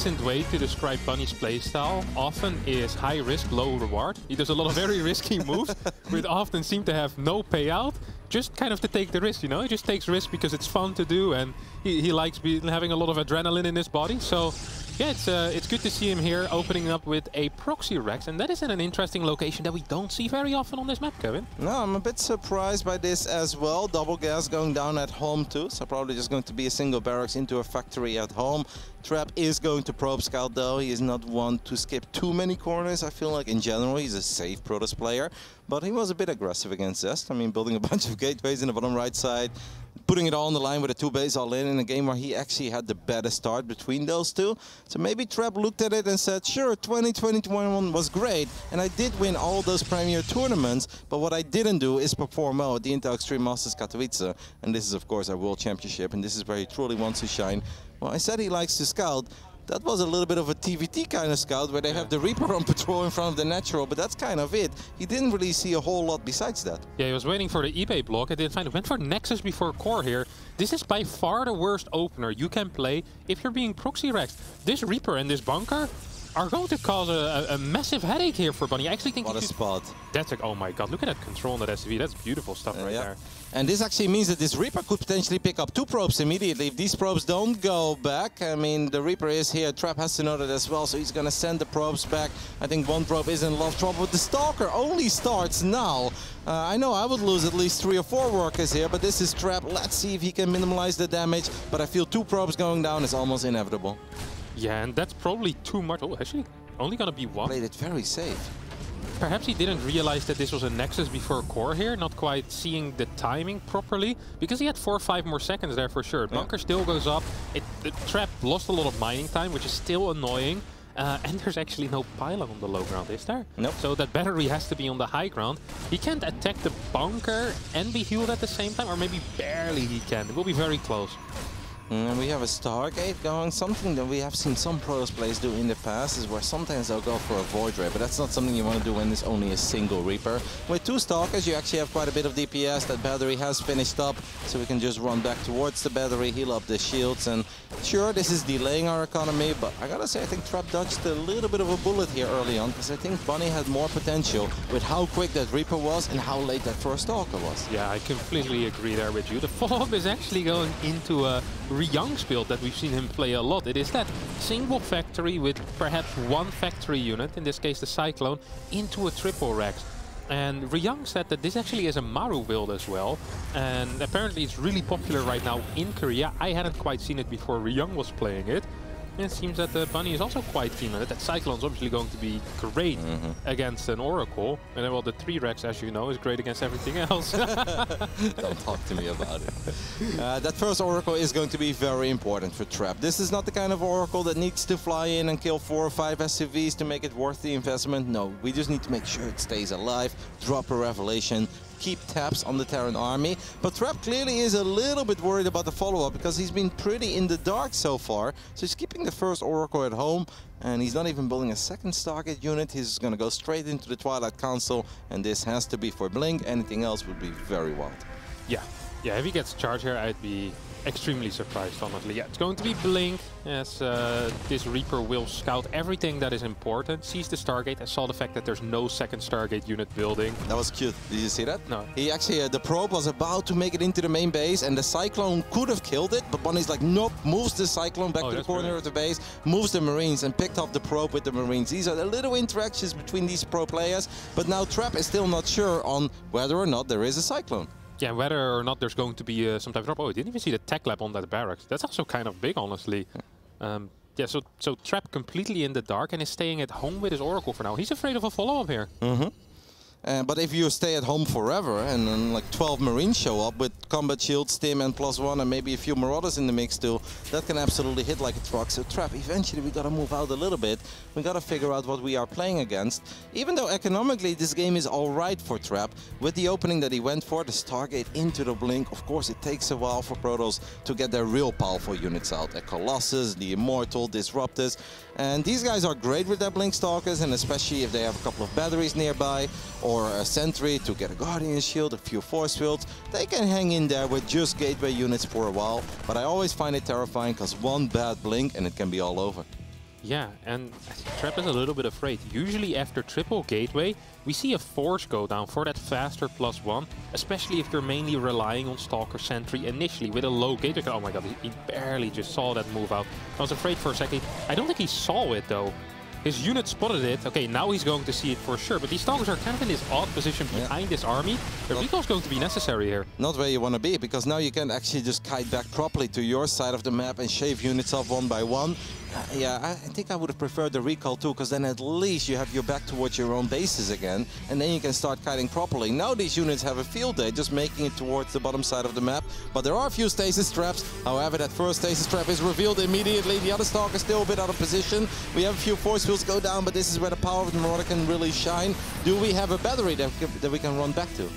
decent way to describe Bunny's playstyle often is high risk, low reward. He does a lot of very risky moves, which often seem to have no payout, just kind of to take the risk, you know? He just takes risk because it's fun to do, and he likes having a lot of adrenaline in his body. So yeah, it's good to see him here opening up with a proxy Rex, and that is in an interesting location that we don't see very often on this map, Kevin. No, I'm a bit surprised by this as well. Double gas going down at home too, so probably just going to be a single barracks into a factory at home. Trap is going to probe scout though. He is not one to skip too many corners. I feel like in general he's a safe Protoss player, but he was a bit aggressive against Zest. I mean, building a bunch of gateways in the bottom right side, putting it all on the line with a 2-base all-in in a game where he actually had the better start between those two. So maybe Trap looked at it and said, sure, 2021 was great, and I did win all those Premier tournaments, but what I didn't do is perform well at the Intel Extreme Masters Katowice. And this is, of course, our World Championship, and this is where he truly wants to shine. Well, I said he likes to scout. That was a little bit of a TVT kind of scout where they have the Reaper on patrol in front of the natural, but that's kind of it. He didn't really see a whole lot besides that. Yeah, he was waiting for the eBay block. I didn't find it. Went for Nexus before Core here. This is by far the worst opener you can play if you're being proxy wrecked. This Reaper and this bunker are going to cause a massive headache here for Bunny. I actually think what a spot. That's like, oh my god, look at that control on that SCV. That's beautiful stuff right there. And this actually means that this Reaper could potentially pick up 2 probes immediately. If these probes don't go back, I mean, the Reaper is here. Trap has to know that as well, so he's going to send the probes back. I think 1 probe is in love trouble, but the Stalker only starts now. I know I would lose at least 3 or 4 workers here, but this is Trap. Let's see if he can minimize the damage, but I feel 2 probes going down is almost inevitable. Yeah, and that's probably too much. Oh, actually, only going to be 1. Played it very safe. Perhaps he didn't realize that this was a Nexus before Core here, not quite seeing the timing properly, because he had 4 or 5 more seconds there for sure. Bunker still goes up. The Trap lost a lot of mining time, which is still annoying. And there's actually no pylon on the low ground, is there? Nope. So that battery has to be on the high ground. He can't attack the bunker and be healed at the same time, or maybe barely he can. It will be very close. And we have a Stargate going. Something that we have seen some Protoss players do in the past is where sometimes they'll go for a Void Ray, but that's not something you want to do when there's only a single Reaper. With 2 Stalkers, you actually have quite a bit of DPS. That battery has finished up, so we can just run back towards the battery, heal up the shields, and sure, this is delaying our economy, but I gotta say, I think Trap dodged a little bit of a bullet here early on, because I think Bunny had more potential with how quick that Reaper was and how late that first Stalker was. Yeah, I completely agree there with you. The follow-up is actually going into a Young's build that we've seen him play a lot. It is that single factory with perhaps 1 factory unit, in this case the Cyclone, into a triple Rex. And Ryung said that this actually is a Maru build as well, and apparently it's really popular right now in Korea. I hadn't quite seen it before Ryung was playing it. And it seems that Bunny is also quite keen on it. That Cyclone's obviously going to be great against an Oracle. And then, well, the 3 Rex, as you know, is great against everything else. Don't talk to me about it. That first Oracle is going to be very important for Trap. This is not the kind of Oracle that needs to fly in and kill 4 or 5 SCVs to make it worth the investment. No, we just need to make sure it stays alive, drop a Revelation, keep tabs on the Terran army. But Trap clearly is a little bit worried about the follow-up because he's been pretty in the dark so far. So he's keeping the first Oracle at home, and he's not even building a second Stargate unit. He's going to go straight into the Twilight Council, and this has to be for Blink. Anything else would be very wild. Yeah, if he gets charged here, I'd be extremely surprised, honestly. Yeah, it's going to be Blink, as this Reaper will scout everything that is important. Sees the Stargate. I saw the fact that there's no second Stargate unit building. That was cute. Did you see that? No. He actually, the probe was about to make it into the main base, and the Cyclone could have killed it, but Bunny's like, nope, moves the Cyclone back to the corner of the base, moves the Marines, and picked up the probe with the Marines. These are the little interactions between these pro players, but now Trap is still not sure on whether or not there is a Cyclone. Yeah, whether or not there's going to be some type of drop. Oh, I didn't even see the tech lab on that barracks. That's also kind of big, honestly. Yeah, so Trap completely in the dark and is staying at home with his Oracle for now. He's afraid of a follow-up here. But if you stay at home forever and then like 12 Marines show up with combat shield, stim and +1 and maybe a few Marauders in the mix too, that can absolutely hit like a truck. So Trap, eventually we gotta move out a little bit. We gotta figure out what we are playing against. Even though economically this game is alright for Trap, with the opening that he went for, the Stargate into the Blink, of course it takes a while for Protoss to get their real powerful units out. The Colossus, the Immortal, Disruptors. And these guys are great with their Blink Stalkers, and especially if they have a couple of batteries nearby, or a sentry to get a Guardian Shield, a few force fields. They can hang in there with just gateway units for a while, but I always find it terrifying because one bad blink and it can be all over. Yeah, and Trap is a little bit afraid. Usually after triple gateway, we see a Forge go down for that faster +1, especially if you're mainly relying on Stalker Sentry initially with a low gateway. Oh my god, he barely just saw that move out. I was afraid for a second. I don't think he saw it though. His unit spotted it. Okay, now he's going to see it for sure. But these Stalkers are kind of in this odd position behind this army. The recall is going to be necessary here. Not where you want to be, because now you can actually just kite back properly to your side of the map and shave units off one by one. Yeah, I think I would have preferred the recall too, because then at least you have your back towards your own bases again, and then you can start kiting properly. Now these units have a field day, just making it towards the bottom side of the map. But there are a few stasis traps. However, that first stasis trap is revealed immediately. The other Stalker is still a bit out of position. We have a few force fields go down, but this is where the power of the Marauder can really shine. Do we have a battery that we can run back to?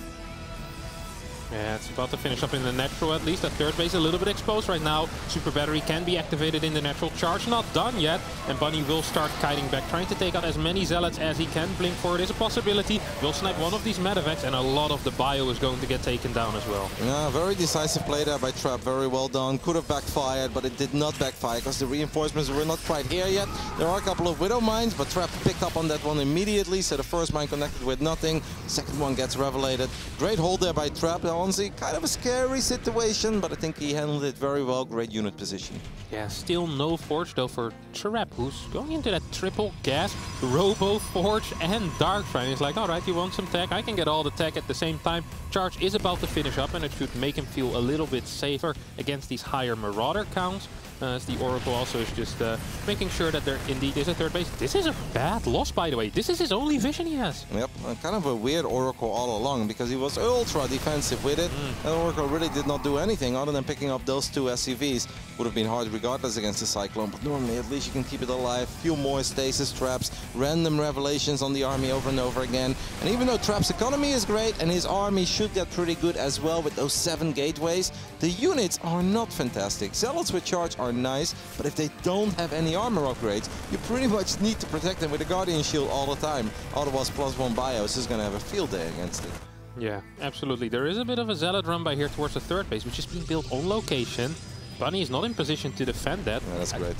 Yeah, it's about to finish up in the natural at least. That third base a little bit exposed right now. Super battery can be activated in the natural. Charge not done yet. And Bunny will start kiting back, trying to take out as many zealots as he can. Blink for it is a possibility. Will snipe one of these medevacs, and a lot of the bio is going to get taken down as well. Yeah, very decisive play there by Trap. Very well done. Could have backfired, but it did not backfire because the reinforcements were not quite here yet. There are a couple of Widow mines, but Trap picked up on that one immediately. So the first mine connected with nothing. Second one gets revelated. Great hold there by Trap. Honestly, kind of a scary situation, but I think he handled it very well. Great unit position. Yeah, still no Forge though for Trap, who's going into that triple gas, Robo Forge and Dark Shrine. He's like, alright, you want some tech? I can get all the tech at the same time. Charge is about to finish up, and it should make him feel a little bit safer against these higher Marauder counts. As the Oracle also is just making sure that there indeed is a third base. This is a bad loss, by the way. This is his only vision he has. Yep, kind of a weird Oracle all along, because he was ultra defensive with it. And Oracle really did not do anything other than picking up those two SCVs. Would have been hard regardless against the Cyclone, but normally at least you can keep it alive. Few more stasis traps, random revelations on the army over and over again. And even though Trap's economy is great and his army should get pretty good as well with those 7 gateways, the units are not fantastic. Zealots with charge are nice, but if they don't have any armor upgrades, you pretty much need to protect them with a Guardian Shield all the time. Otherwise, +1 bio is just going to have a field day against it. Yeah, absolutely. There is a bit of a Zealot run by here towards the third base, which is being built on location. Bunny is not in position to defend that. Yeah, that's great.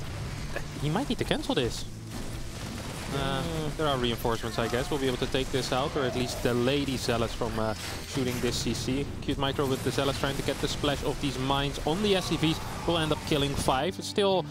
He might need to cancel this. There are reinforcements, I guess. We'll be able to take this out, or at least delay these Zealots from shooting this CC. Cute Micro with the Zealots trying to get the splash of these mines on the SCVs will end up killing 5. It's still,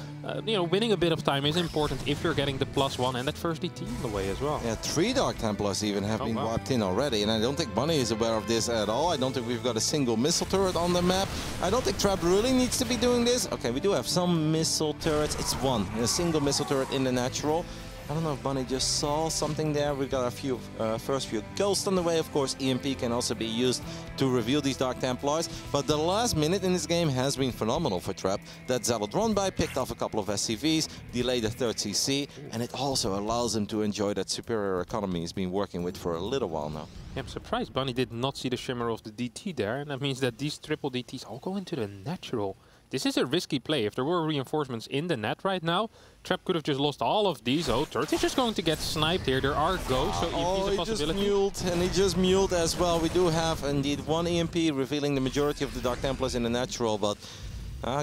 you know, winning a bit of time is important if you're getting the +1 and that first DT in the way as well. Yeah, 3 Dark Templars even have been wiped in already, and I don't think Bunny is aware of this at all. I don't think we've got a single missile turret on the map. I don't think Trap really needs to be doing this. Okay, we do have some missile turrets. It's one, a single missile turret in the natural. I don't know if Bunny just saw something there. We've got a few first few ghosts on the way. Of course, EMP can also be used to reveal these Dark Templars. But the last minute in this game has been phenomenal for Trap. That Zealot run by picked off a couple of SCVs, delayed the third CC, and it also allows him to enjoy that superior economy he's been working with for a little while now. Yeah, I'm surprised Bunny did not see the shimmer of the DT there, and that means that these triple DTs all go into the natural. This is a risky play. If there were reinforcements in the net right now, Trap could have just lost all of these. Oh, Turret is just going to get sniped here. There are ghosts, so EMP is a possibility. He just muled, and he just muled as well. We do have indeed one EMP revealing the majority of the Dark Templars in the natural, but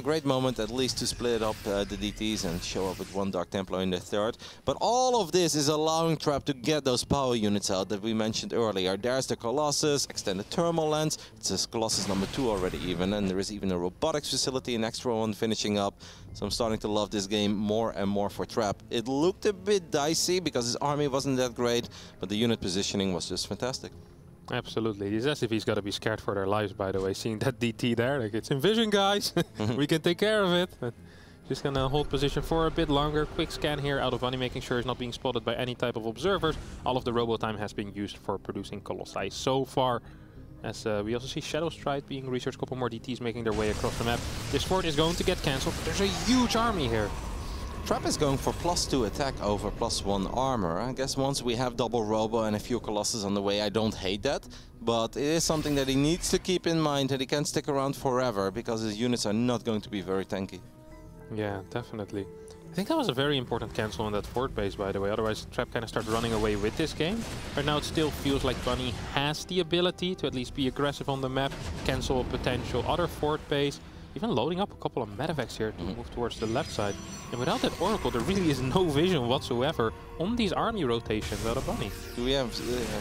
great moment at least to split up the DTs and show up with 1 Dark Templar in the third. But all of this is allowing Trap to get those power units out that we mentioned earlier. There's the Colossus, extended thermal lens. It's a Colossus number 2 already even, and there is even a robotics facility, an extra one finishing up. So I'm starting to love this game more and more for Trap. It looked a bit dicey because his army wasn't that great, but the unit positioning was just fantastic. Absolutely. These SCVs got to be scared for their lives, by the way. Seeing that DT there, like, it's in vision, guys. We can take care of it. But just gonna hold position for a bit longer. Quick scan here out of Bunny, making sure he's not being spotted by any type of observers. All of the robo time has been used for producing Colossi so far. As we also see Shadow Stride being researched, a couple more DTs making their way across the map. This fort is going to get cancelled, but there's a huge army here. Trap is going for +2 attack over +1 armor. I guess once we have double Robo and a few Colossus on the way, I don't hate that. But it is something that he needs to keep in mind, that he can't stick around forever, because his units are not going to be very tanky. Yeah, definitely. I think that was a very important cancel on that fort base, by the way. Otherwise, Trap kind of starts running away with this game. Right now, it still feels like Bunny has the ability to at least be aggressive on the map, cancel a potential other fort base. even loading up a couple of medevacs here to move towards the left side. And without that Oracle, there really is no vision whatsoever on these army rotations out of Bunny. We have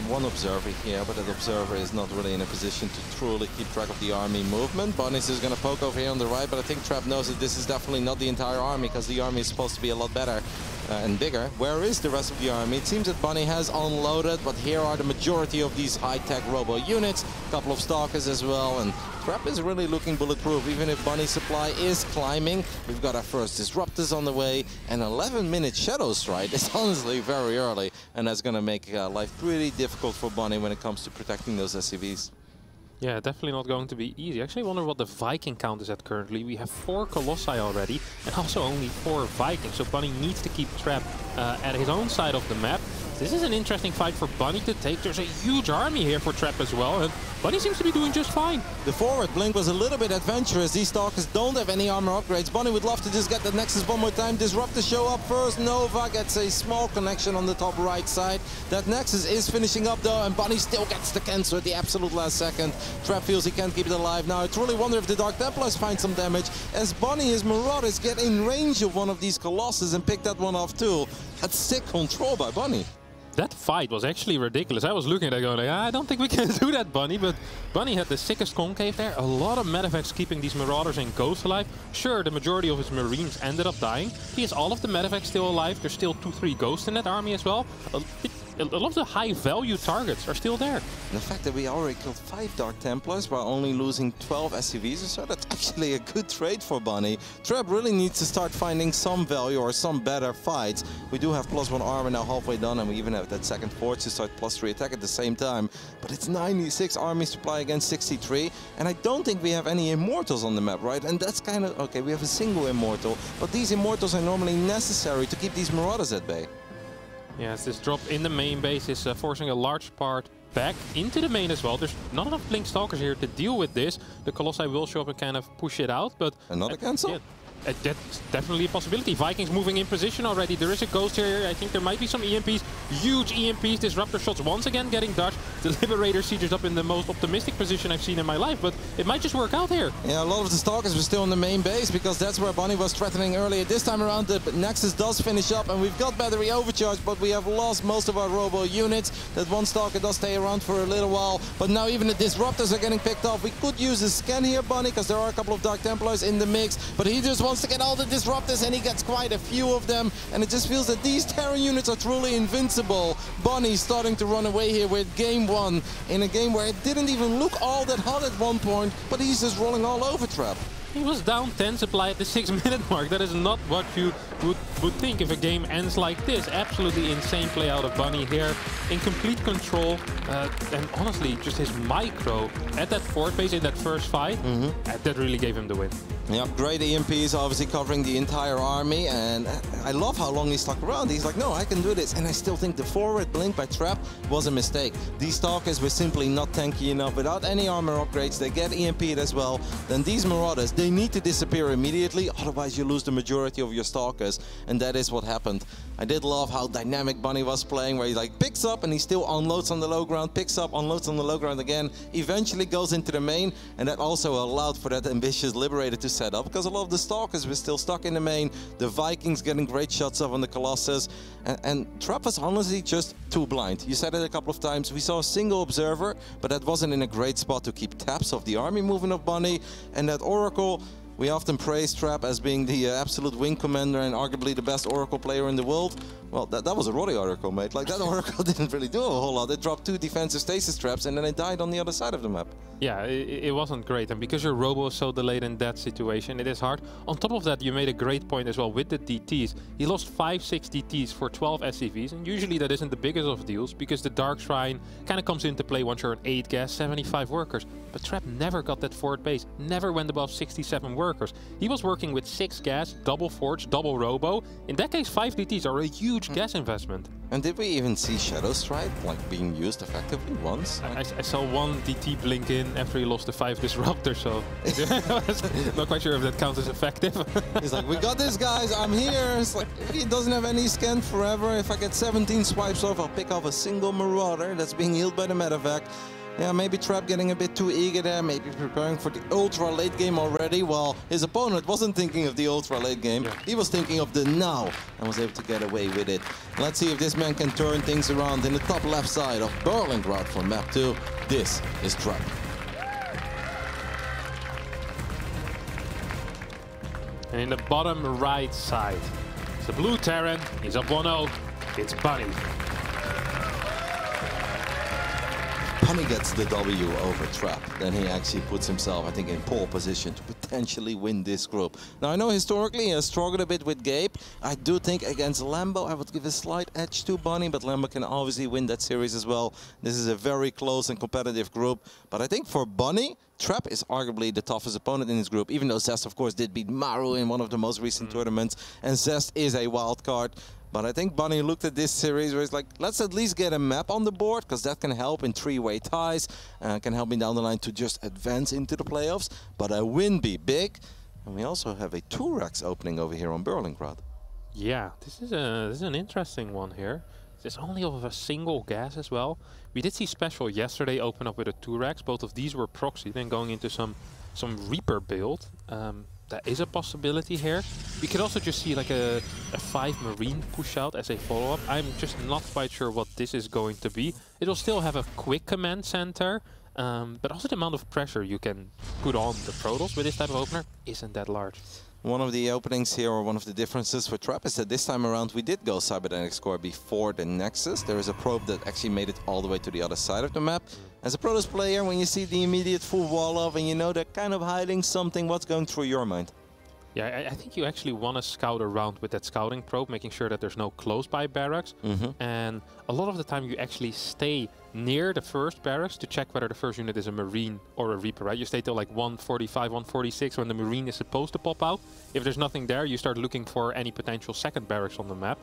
one observer here, but that observer is not really in a position to truly keep track of the army movement. Bunny's is going to poke over here on the right, but I think Trap knows that this is definitely not the entire army, because the army is supposed to be a lot better and bigger. Where is the rest of the army? It seems that Bunny has unloaded, but here are the majority of these high-tech robo units, a couple of stalkers as well, and Trap is really looking bulletproof. Even if Bunny's supply is climbing, we've got our first disruptors on the way, and 11-minute Shadow Strike is honestly very early, and that's going to make life pretty difficult for Bunny when it comes to protecting those SCVs. Yeah, definitely not going to be easy. I actually wonder what the Viking count is at currently. We have 4 Colossi already, and also only 4 Vikings, so Bunny needs to keep Trap at his own side of the map. This is an interesting fight for Bunny to take. There's a huge army here for Trap as well, and Bunny seems to be doing just fine. The forward blink was a little bit adventurous. These Stalkers don't have any armor upgrades. Bunny would love to just get the Nexus one more time. Disruptor show up first. Nova gets a small connection on the top right side. That Nexus is finishing up though, and Bunny still gets the cancel at the absolute last second. Trap feels he can't keep it alive. Now I truly wonder if the Dark Templars find some damage, as Bunny, his Marauders, get in range of one of these Colossus and pick that one off too. That's sick control by Bunny. That fight was actually ridiculous. I was looking at it going, like, I don't think we can do that, Bunny. But Bunny had the sickest concave there. A lot of medevacs keeping these Marauders and Ghosts alive. Sure, the majority of his Marines ended up dying. He has all of the medevacs still alive. There's still 2-3 Ghosts in that army as well. A lot of the high-value targets are still there. And the fact that we already killed 5 Dark Templars while only losing 12 SCVs or so, that's actually a good trade for Bunny. Trap really needs to start finding some value or some better fights. We do have +1 armor now halfway done, and we even have that second forge to start +3 attack at the same time. But it's 96 army supply against 63, and I don't think we have any Immortals on the map, right? And that's kind of, okay, we have a single Immortal, but these Immortals are normally necessary to keep these Marauders at bay. Yes, this drop in the main base is forcing a large part back into the main as well. There's not enough Blink Stalkers here to deal with this. The Colossi will show up and kind of push it out, but... Another cancel? Yeah, that's definitely a possibility. Vikings moving in position already. There is a Ghost here. I think there might be some EMPs. Huge EMPs. Disruptor shots once again getting dodged. The Liberator Siege up in the most optimistic position I've seen in my life, but it might just work out here. Yeah, a lot of the Stalkers were still in the main base, because that's where Bunny was threatening earlier. This time around, the Nexus does finish up, and we've got battery overcharge, but we have lost most of our robo units. That one Stalker does stay around for a little while, but now even the Disruptors are getting picked off. We could use a scan here, Bunny, because there are a couple of Dark Templars in the mix, but he just wants to get all the Disruptors, and he gets quite a few of them, and it just feels that these Terran units are truly invincible. Bunny's starting to run away here with game 1 in a game where it didn't even look all that hot at one point, but he's just rolling all over Trap. He was down 10 supply at the 6-minute mark. That is not what you would think if a game ends like this. Absolutely insane play out of Bunny here, in complete control, and honestly, just his micro at that fourth base in that first fight, that really gave him the win. Yeah, great EMPs, obviously covering the entire army, and I love how long he stuck around. He's like, no, I can do this, and I still think the forward blink by Trap was a mistake. These Stalkers were simply not tanky enough. Without any armor upgrades, they get EMP'd as well. Then these Marauders, they need to disappear immediately, otherwise you lose the majority of your Stalkers, and that is what happened. I did love how dynamic Bunny was playing, where he like picks up and he still unloads on the low ground, picks up, unloads on the low ground again, eventually goes into the main, and that also allowed for that ambitious Liberator to set up, because a lot of the Stalkers were still stuck in the main. The Vikings getting great shots off on the Colossus, and Trap was honestly just too blind. You said it a couple of times. We saw a single observer, but that wasn't in a great spot to keep tabs of the army movement of Bunny, and that Oracle. We often praise Trap as being the absolute wing commander and arguably the best Oracle player in the world. Well, that was a Roddy Oracle, mate. Like, that Oracle didn't really do a whole lot. It dropped 2 defensive stasis traps and then it died on the other side of the map. Yeah, it wasn't great. And because your robo is so delayed in that situation, it is hard. On top of that, you made a great point as well with the DTs. He lost 5-6 DTs for 12 SCVs, and usually that isn't the biggest of deals because the Dark Shrine kind of comes into play once you're on 8 gas, 75 workers. But Trap never got that forward base, never went above 67 workers. He was working with 6 gas, double forge, double robo. In that case, 5 DTs are a huge gas investment. And did we even see Shadow Strike like being used effectively once? I saw 1 DT blink in after he lost the 5 Disruptor, so not quite sure if that counts as effective. He's like, we got this, guys, I'm here. It's like, he doesn't have any scan forever. If I get 17 swipes off, I'll pick off a single Marauder that's being healed by the medevac. Yeah, maybe Trap getting a bit too eager there, maybe preparing for the ultra late game already, while his opponent wasn't thinking of the ultra late game. Yeah. He was thinking of the now and was able to get away with it. Let's see if this man can turn things around in the top left side of Berlingrad for map 2. This is Trap. And in the bottom right side, it's the blue Terran. He's up 1-0. It's Bunny. Bunny gets the W over Trap, then he actually puts himself, I think, in pole position to potentially win this group. Now, I know historically he has struggled a bit with Gabe. I do think against Lambo, I would give a slight edge to Bunny, but Lambo can obviously win that series as well. This is a very close and competitive group. But I think for Bunny, Trap is arguably the toughest opponent in this group, even though Zest, of course, did beat Maru in one of the most recent tournaments, and Zest is a wild card. But I think Bunny looked at this series where it's like, let's at least get a map on the board, because that can help in three-way ties, can help me down the line to just advance into the playoffs. But a win be big. And we also have a 2-Rex opening over here on Berlingrad. Yeah, this is an interesting one here. It's only of a single gas as well. We did see Special yesterday open up with a 2-Rex. Both of these were proxy, then going into some Reaper build. That is a possibility here. We could also just see like a 5 Marine push out as a follow-up. I'm just not quite sure what this is going to be. It'll still have a quick command center, but also the amount of pressure you can put on the Protoss with this type of opener isn't that large. One of the openings here, or one of the differences for Trap, is that this time around we did go Cybernetics core before the Nexus. There is a probe that actually made it all the way to the other side of the map. As a Protoss player, when you see the immediate full wall of and you know they're kind of hiding something, what's going through your mind? Yeah, I think you actually want to scout around with that scouting probe, making sure that there's no close-by barracks. And a lot of the time you actually stay near the first barracks to check whether the first unit is a Marine or a Reaper, right? You stay till like 145, 146 when the Marine is supposed to pop out. If there's nothing there, you start looking for any potential second barracks on the map.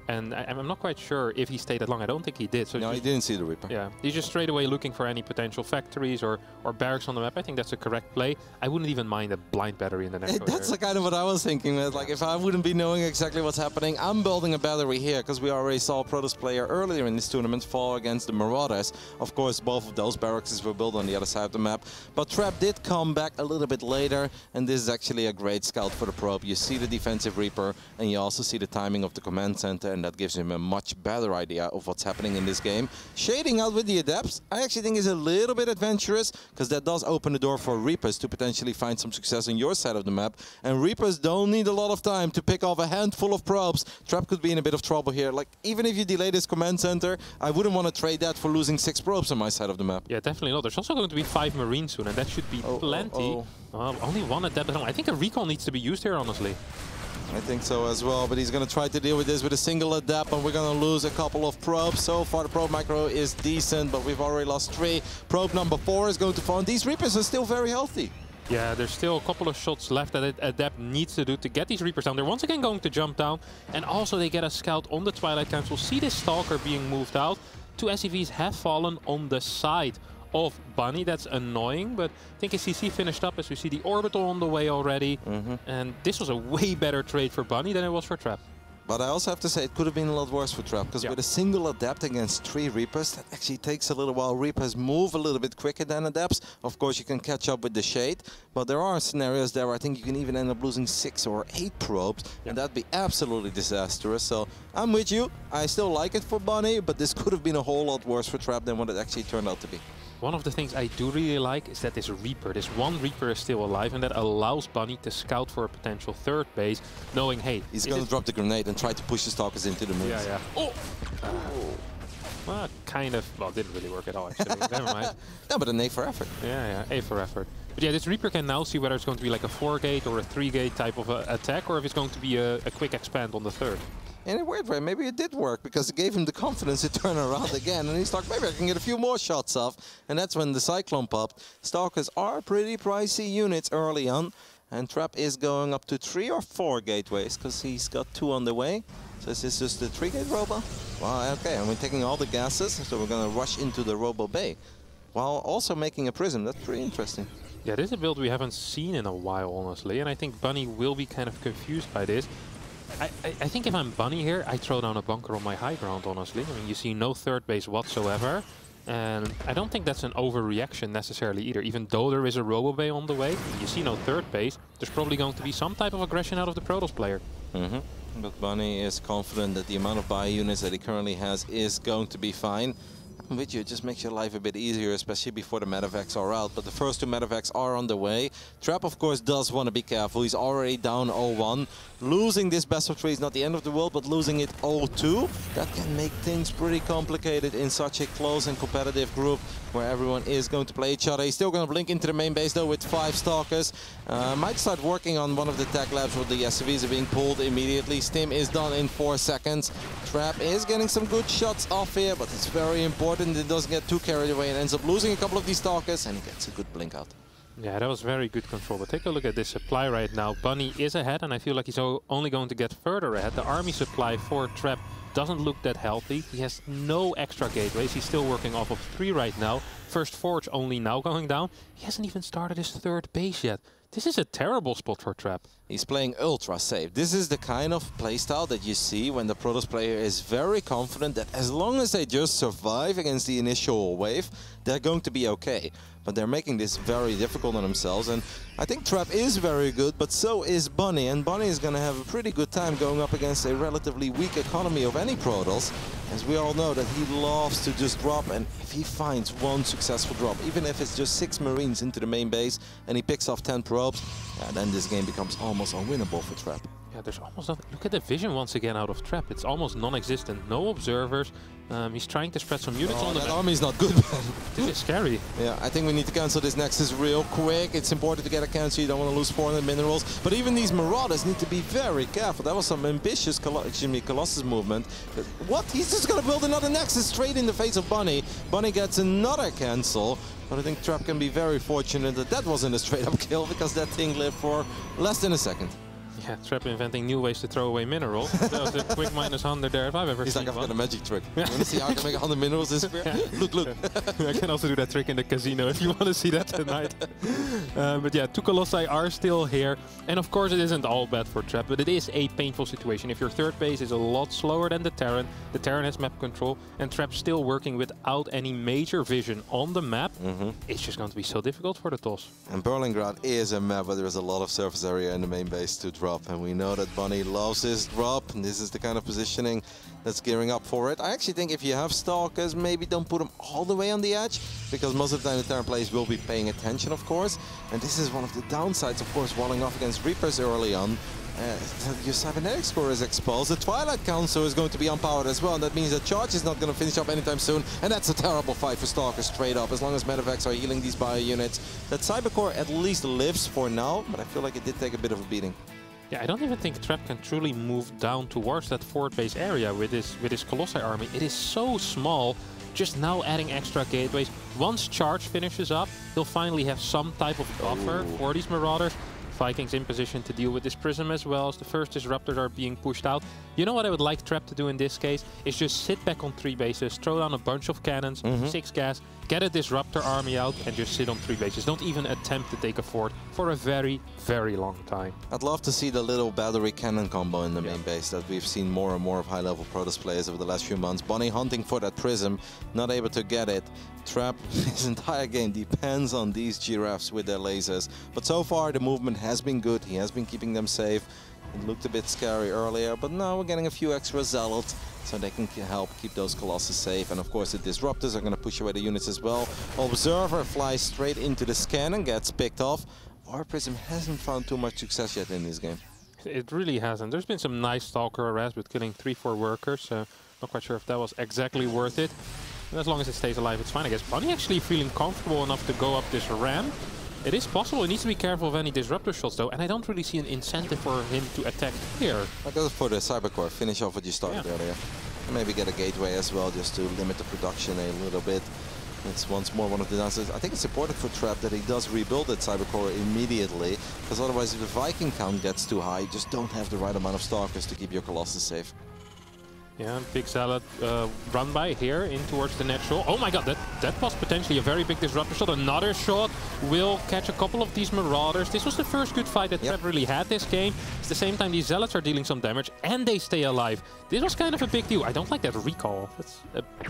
And I'm not quite sure if he stayed that long. I don't think he did. So no, he didn't see the Reaper. Yeah, he's just straight away looking for any potential factories or barracks on the map. I think that's a correct play. I wouldn't even mind a blind battery in the next. That's the kind of what I was thinking. Like, if I wouldn't be knowing exactly what's happening, I'm building a battery here, because we already saw a Protoss player earlier in this tournament fall against the Marauders. Of course, both of those barracks were built on the other side of the map. But Trap did come back a little bit later, and this is actually a great scout for the probe. You see the defensive Reaper, and you also see the timing of the command center, and that gives him a much better idea of what's happening in this game. Shading out with the Adepts, I actually think is a little bit adventurous, because that does open the door for Reapers to potentially find some success on your side of the map. And Reapers don't need a lot of time to pick off a handful of probes. Trap could be in a bit of trouble here. Like, even if you delay this command center, I wouldn't want to trade that for losing 6 probes on my side of the map. Yeah, definitely not. There's also going to be 5 Marines soon, and that should be plenty. Only 1 Adept at home. I think a recall needs to be used here, honestly. I think so as well, but he's going to try to deal with this with a single Adept, and we're going to lose a couple of probes. So far, the probe micro is decent, but we've already lost 3. Probe number 4 is going to fall, and these Reapers are still very healthy. Yeah, there's still a couple of shots left that Adept needs to do to get these Reapers down. They're once again going to jump down, and also they get a scout on the Twilight Council. See this Stalker being moved out. 2 SCVs have fallen on the side of Bunny. That's annoying, but I think his CC finished up as we see the Orbital on the way already. And this was a way better trade for Bunny than it was for Trap. But I also have to say it could have been a lot worse for Trap, because with a single Adept against 3 Reapers, that actually takes a little while. Reapers move a little bit quicker than Adepts. Of course, you can catch up with the Shade, but there are scenarios there where I think you can even end up losing 6 or 8 probes, and that'd be absolutely disastrous. So I'm with you. I still like it for Bunny, but this could have been a whole lot worse for Trap than what it actually turned out to be. One of the things I do really like is that this Reaper, this one Reaper is still alive, and that allows Bunny to scout for a potential third base, knowing, hey... He's going to drop the grenade and try to push the Stalkers into the moon. Yeah. Oh! Well, kind of... Well, didn't really work at all, actually. Never mind. No, but an A for effort. Yeah, A for effort. But yeah, this Reaper can now see whether it's going to be like a 4-gate or a 3-gate type of attack, or if it's going to be a quick expand on the third. In a weird way, maybe it did work, because it gave him the confidence to turn around again, and he's like, maybe I can get a few more shots off. And that's when the Cyclone popped. Stalkers are pretty pricey units early on, and Trap is going up to 3 or 4 gateways, because he's got 2 on the way. So is this just the 3-gate Robo? Wow, okay, and we're taking all the gases, so we're going to rush into the Robo Bay, while also making a Prism. That's pretty interesting. Yeah, this is a build we haven't seen in a while, honestly, and I think Bunny will be kind of confused by this. I think if I'm Bunny here, I throw down a bunker on my high ground, honestly. I mean, you see no third base whatsoever. And I don't think that's an overreaction necessarily either. Even though there is a Robo-Bay on the way, you see no third base, there's probably going to be some type of aggression out of the Protoss player. But Bunny is confident that the amount of buy units that he currently has is going to be fine. With you, it just makes your life a bit easier, especially before the medevacs are out. But the first two medevacs are on the way. Trap, of course, does want to be careful. He's already down 0-1. Losing this best of 3 is not the end of the world, but losing it 0-2, that can make things pretty complicated in such a close and competitive group where everyone is going to play each other. He's still going to blink into the main base, though, with 5 Stalkers. Might start working on one of the tech labs where the SCVs are being pulled immediately. Stim is done in 4 seconds. Trap is getting some good shots off here, but it's very important that it doesn't get too carried away and ends up losing a couple of these Stalkers, and he gets a good blink out. Yeah, that was very good control. But take a look at this supply right now. Bunny is ahead, and I feel like he's only going to get further ahead. The army supply for Trap doesn't look that healthy. He has no extra gateways. He's still working off of 3 right now. First Forge only now going down. He hasn't even started his third base yet. This is a terrible spot for Trap. He's playing ultra safe. This is the kind of playstyle that you see when the Protoss player is very confident that as long as they just survive against the initial wave, they're going to be okay. But they're making this very difficult on themselves, and I think Trap is very good, but so is Bunny, and Bunny is going to have a pretty good time going up against a relatively weak economy of any Protoss, as we all know that he loves to just drop, and if he finds one successful drop, even if it's just 6 Marines into the main base, and he picks off 10 probes, then this game becomes almost unwinnable for Trap. Yeah, there's almost nothing. Look at the vision once again out of Trap. It's almost non-existent. No observers. He's trying to spread some units on the map. That army's not good. This is scary. Yeah, I think we need to cancel this Nexus real quick. It's important to get a cancel. You don't want to lose 400 minerals. But even these Marauders need to be very careful. That was some ambitious Colossus movement. What? He's just going to build another Nexus straight in the face of Bunny. Bunny gets another cancel. But I think Trap can be very fortunate that that wasn't a straight-up kill, because that thing lived for less than a second. Yeah, Trap inventing new ways to throw away minerals. That was a quick -100 there if I've ever He's seen like, I've one. got a magic trick. You want to see how I can make 100 minerals disappear? Yeah. Look. I can also do that trick in the casino if you want to see that tonight. But yeah, 2 Colossi are still here. And of course it isn't all bad for Trap, but it is a painful situation. If your third base is a lot slower than the Terran has map control, and Trap's still working without any major vision on the map, it's just going to be so difficult for the toss. And Berlingrad is a map where there is a lot of surface area in the main base to drop, and we know that Bunny loves his drop, and this is the kind of positioning that's gearing up for it. I actually think if you have Stalkers, maybe don't put them all the way on the edge, because most of the time the Terran players will be paying attention, of course. And this is one of the downsides, of course, walling off against Reapers early on. Your cybernetic score is exposed. The Twilight Council is going to be unpowered as well, and that means that Charge is not going to finish up anytime soon, and that's a terrible fight for Stalkers straight up. As long as medevacs are healing these bio units, that Cybercore at least lives for now, but I feel like it did take a bit of a beating. Yeah, I don't even think Trap can truly move down towards that forward base area with his Colossi army. It is so small. Just now adding extra gateways. Once Charge finishes up, he'll finally have some type of buffer for these Marauders. Vikings in position to deal with this Prism as well, as the first Disruptors are being pushed out. You know what I would like Trap to do in this case? Is just sit back on 3 bases, throw down a bunch of cannons, 6 gas, get a Disruptor army out, and just sit on 3 bases. Don't even attempt to take a fort for a very, very long time. I'd love to see the little battery cannon combo in the main base that we've seen more and more of high-level Protoss players over the last few months. Bunny hunting for that Prism, not able to get it. Trap, his entire game depends on these giraffes with their lasers. But so far the movement has been good. He has been keeping them safe. It looked a bit scary earlier, but now we're getting a few extra zealots, so they can help keep those Colossus safe. And of course the Disruptors are going to push away the units as well. Observer flies straight into the scan and gets picked off. War Prism hasn't found too much success yet in this game. It really hasn't. There's been some nice Stalker harass with killing 3-4 workers. Not quite sure if that was exactly worth it. And as long as it stays alive, it's fine. I guess Bunny actually feeling comfortable enough to go up this ramp. It is possible. He needs to be careful of any Disruptor shots, though, and I don't really see an incentive for him to attack here. I go for the Cybercore. Finish off what you started earlier. And maybe get a gateway as well, just to limit the production a little bit. It's once more one of the downsides. I think it's important for Trap that he does rebuild that Cybercore immediately, because otherwise if the Viking count gets too high, you just don't have the right amount of Stalkers to keep your Colossus safe. Yeah, big Zealot run by here in towards the net shot. Oh my god, that was potentially a very big disruptor shot. Another shot will catch a couple of these Marauders. This was the first good fight that Trap really had this game. At the same time, these Zealots are dealing some damage and they stay alive. This was kind of a big deal. I don't like that recall. That's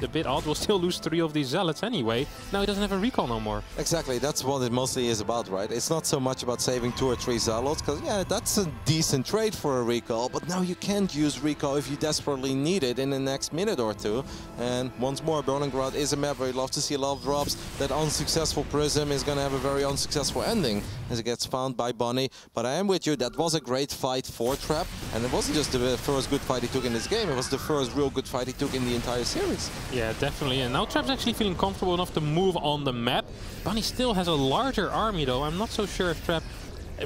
a bit odd. We'll still lose 3 of these Zealots anyway. Now he doesn't have a recall no more. Exactly, that's what it mostly is about, right? It's not so much about saving 2 or 3 Zealots, because yeah, that's a decent trade for a recall, but now you can't use recall if you desperately need it in the next minute or 2. And once more, Berlingrad is a map where you love to see a lot of drops. That unsuccessful Prism is going to have a very unsuccessful ending as it gets found by Bunny. But I am with you, that was a great fight for Trap, and it wasn't just the first good fight he took in this game, it was the first real good fight he took in the entire series. Yeah, definitely, and now Trap's actually feeling comfortable enough to move on the map. Bunny still has a larger army though. I'm not so sure if Trap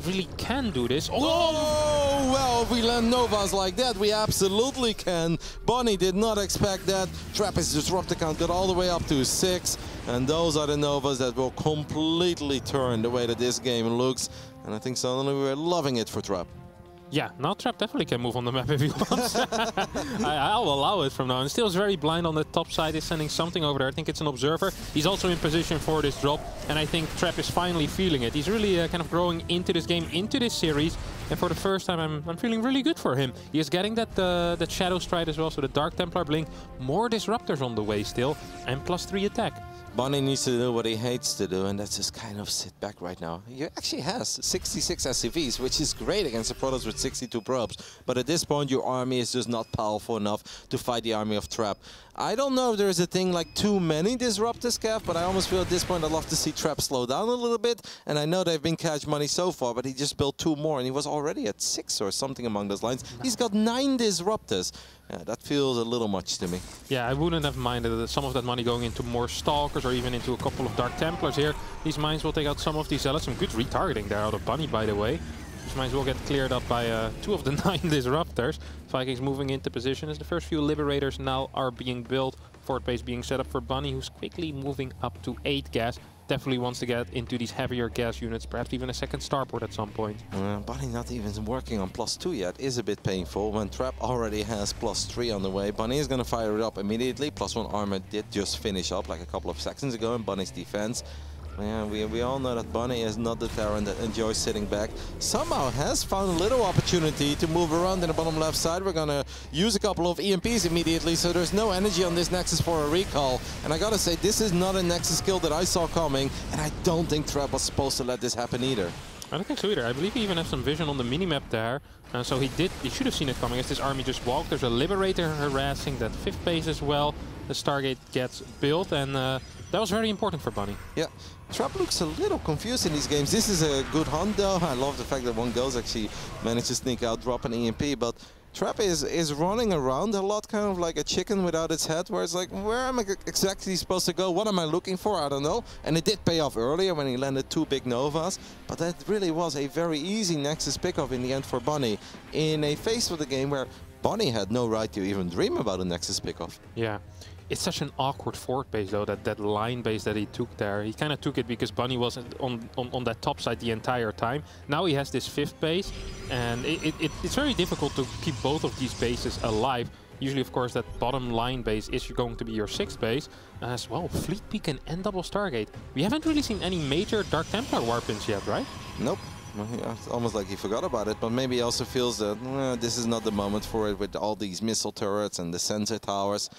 really can do this. Oh, well, if we land Novas like that, we absolutely can. Bunny did not expect that. Trapp's disruptor count got all the way up to 6. And those are the Novas that will completely turn the way that this game looks. And I think suddenly we're loving it for Trap. Yeah, now Trap definitely can move on the map if he wants. I'll allow it from now on. Still is very blind on the top side. He's sending something over there. I think it's an observer. He's also in position for this drop. And I think Trap is finally feeling it. He's really kind of growing into this game, into this series. And for the first time, I'm feeling really good for him. He is getting that Shadow Stride as well. So the Dark Templar Blink. More Disruptors on the way still. And +3 attack. Bunny needs to do what he hates to do, and that's just kind of sit back right now. He actually has 66 SCVs, which is great against the Protoss with 62 probes. But at this point, your army is just not powerful enough to fight the army of Trap. I don't know if there's a thing like too many Disruptors, Cav, but I almost feel at this point I'd love to see Trap slow down a little bit. And I know they've been cash money so far, but he just built 2 more, and he was already at 6 or something among those lines. He's got 9 Disruptors. Yeah, that feels a little much to me. Yeah, I wouldn't have minded some of that money going into more Stalkers or even into a couple of Dark Templars here. These mines will take out some of these Zealots. Some good retargeting there out of Bunny, by the way. These mines will get cleared up by 2 of the 9 Disruptors. Vikings moving into position as the first few Liberators now are being built. Fort base being set up for Bunny, who's quickly moving up to 8 gas. Definitely wants to get into these heavier gas units, perhaps even a second starport at some point. Bunny not even working on +2 yet is a bit painful when Trap already has +3 on the way. Bunny is going to fire it up immediately. +1 armor did just finish up like a couple of seconds ago in Bunny's defense. Yeah, we all know that Bunny is not the Terran that enjoys sitting back. Somehow has found a little opportunity to move around in the bottom left side. We're gonna use a couple of EMPs immediately, so there's no energy on this Nexus for a recall. And I gotta say, this is not a Nexus skill that I saw coming, and I don't think Trap was supposed to let this happen either. I don't think so either. I believe he even has some vision on the minimap there. So he should have seen it coming as this army just walked. There's a Liberator harassing that 5th base as well. The Stargate gets built, and that was very important for Bunny. Yeah, Trap looks a little confused in these games. This is a good hunt though. I love the fact that one Ghost actually managed to sneak out, drop an EMP, but Trap is running around a lot, kind of like a chicken without its head, where it's like, where am I exactly supposed to go? What am I looking for? I don't know. And it did pay off earlier when he landed 2 big Novas, but that really was a very easy Nexus pickup in the end for Bunny, in a phase of the game where Bunny had no right to even dream about a Nexus pickup. Yeah. It's such an awkward fort base though, that line base that he took there. He kind of took it because Bunny wasn't on that top side the entire time. Now he has this 5th base, and it's very difficult to keep both of these bases alive. Usually, of course, that bottom line base is going to be your 6th base. As well, Fleet Beacon and double Stargate. We haven't really seen any major Dark Templar warpins yet, right? Nope. It's almost like he forgot about it, but maybe he also feels that this is not the moment for it with all these missile turrets and the sensor towers.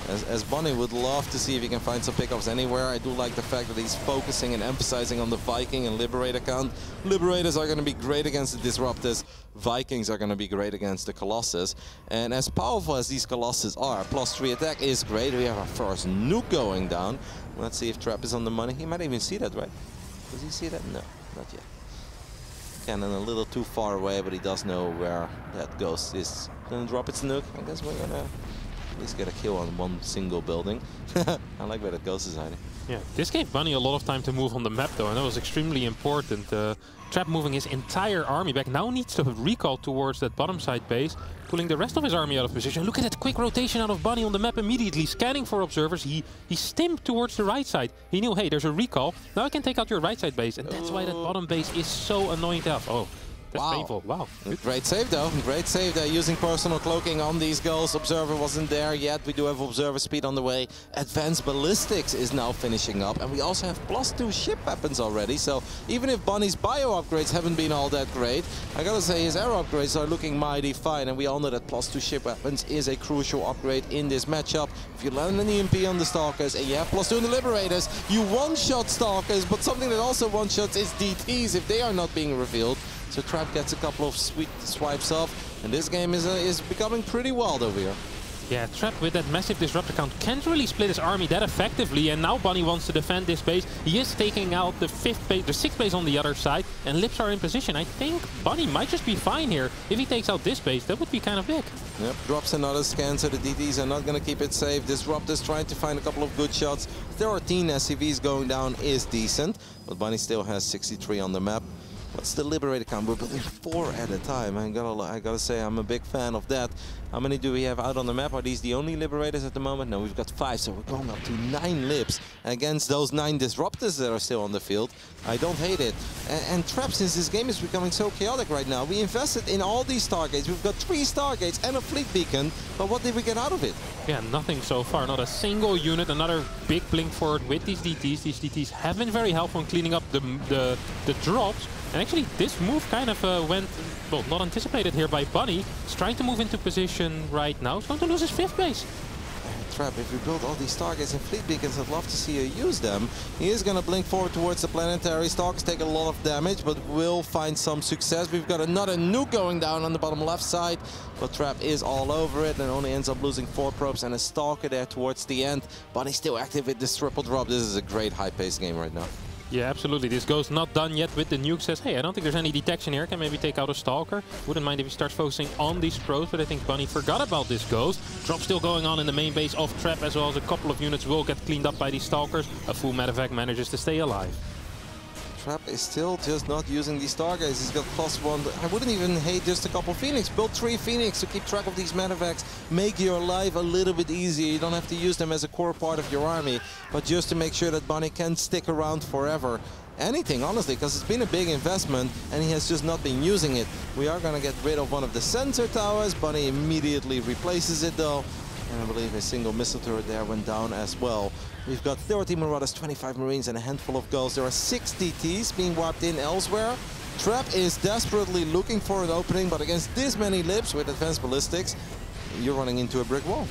As Bunny would love to see if he can find some pickups anywhere. I do like the fact that he's focusing and emphasizing on the Viking and Liberator count. Liberators are going to be great against the Disruptors. Vikings are going to be great against the Colossus. And as powerful as these Colossus are, +3 attack is great. We have our first nuke going down. Let's see if Trap is on the money. He might even see that, right? Does he see that? No, not yet. Cannon a little too far away, but he does know where that Ghost is going to drop its nuke. I guess we're going to at least get a kill on one single building. I like where that Ghost is hiding. Yeah, this gave Bunny a lot of time to move on the map though, and that was extremely important. Trap moving his entire army back, now needs to recall towards that bottom side base, pulling the rest of his army out of position. Look at that quick rotation out of Bunny on the map immediately, scanning for observers. He stimmed towards the right side. He knew, hey, there's a recall, now I can take out your right side base, and that's why that bottom base is so annoying to have. Oh, That's painful. Wow. Great save though. Great save there. Using personal cloaking on these goals. Observer wasn't there yet. We do have Observer speed on the way. Advanced Ballistics is now finishing up. And we also have +2 ship weapons already. So even if Bunny's bio upgrades haven't been all that great, I gotta say his arrow upgrades are looking mighty fine. And we all know that +2 ship weapons is a crucial upgrade in this matchup. If you land an EMP on the Stalkers and you have +2 on the Liberators, you one-shot Stalkers. But something that also one-shots is DTs if they are not being revealed. So Trap gets a couple of sweet swipes off, and this game is becoming pretty wild over here. Yeah, Trap with that massive disruptor count can't really split his army that effectively, and now Bunny wants to defend this base. He is taking out the 6th base on the other side, and Lips are in position. I think Bunny might just be fine here. If he takes out this base, that would be kind of big. Yep, drops another scan, so the DTs are not going to keep it safe. Disruptors trying to find a couple of good shots. 13 SCVs going down is decent, but Bunny still has 63 on the map. What's the Liberator count? We're building 4 at a time. I gotta say, I'm a big fan of that. How many do we have out on the map? Are these the only Liberators at the moment? No, we've got 5, so we're going up to 9 Libs. Against those 9 Disruptors that are still on the field, I don't hate it. And Trap, since this game is becoming so chaotic right now, we invested in all these Stargates. We've got 3 Stargates and a Fleet Beacon, but what did we get out of it? Yeah, nothing so far. Not a single unit. Another big blink forward with these DTs. These DTs have been very helpful in cleaning up the drops. And actually, this move kind of went, well, not anticipated here by Bunny. He's trying to move into position right now. He's going to lose his 5th base. Trap, if we build all these Stargates and Fleet Beacons, I'd love to see you use them. He is going to blink forward towards the planetary. Stalkers take a lot of damage, but will find some success. We've got another nuke going down on the bottom left side, but Trap is all over it and only ends up losing 4 probes and a Stalker there towards the end. Bunny's still active with this triple drop. This is a great high-paced game right now. Yeah, absolutely. This Ghost not done yet with the nuke. Says, hey, I don't think there's any detection here. Can maybe take out a Stalker. Wouldn't mind if he starts focusing on these pros, but I think Bunny forgot about this Ghost. Drop still going on in the main base of Trap, as well as a couple of units will get cleaned up by these Stalkers. A full medevac manages to stay alive. Trap is still just not using these Stargates. He's got +1. I wouldn't even hate just a couple Phoenix. Build 3 Phoenix to keep track of these medevacs. Make your life a little bit easier. You don't have to use them as a core part of your army, but just to make sure that Bunny can stick around forever. Anything, honestly, because it's been a big investment and he has just not been using it. We are going to get rid of one of the sensor towers. Bunny immediately replaces it though. And I believe a single missile turret there went down as well. We've got 30 Marauders, 25 Marines, and a handful of ghosts. There are 6 DTs being wiped in elsewhere. Trap is desperately looking for an opening, but against this many Libs with advanced ballistics, you're running into a brick wall.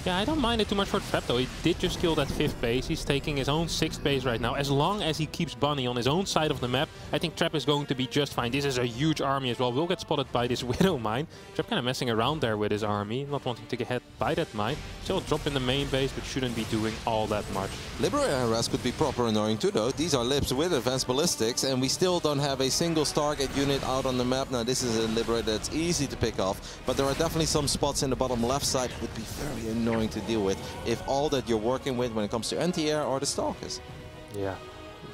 Yeah, I don't mind it too much for Trap though. He did just kill that 5th base. He's taking his own 6th base right now. As long as he keeps Bunny on his own side of the map, I think Trap is going to be just fine. This is a huge army as well. Will get spotted by this Widow mine. Trap kind of messing around there with his army, not wanting to get hit by that mine. Still drop in the main base, but shouldn't be doing all that much. Liberator harass could be proper annoying too though. These are Libs with advanced ballistics, and we still don't have a single Stargate unit out on the map. Now this is a Liberator that's easy to pick off, but there are definitely some spots in the bottom left side that would be very annoying to deal with if all that you're working with when it comes to anti-air are the Stalkers. Yeah.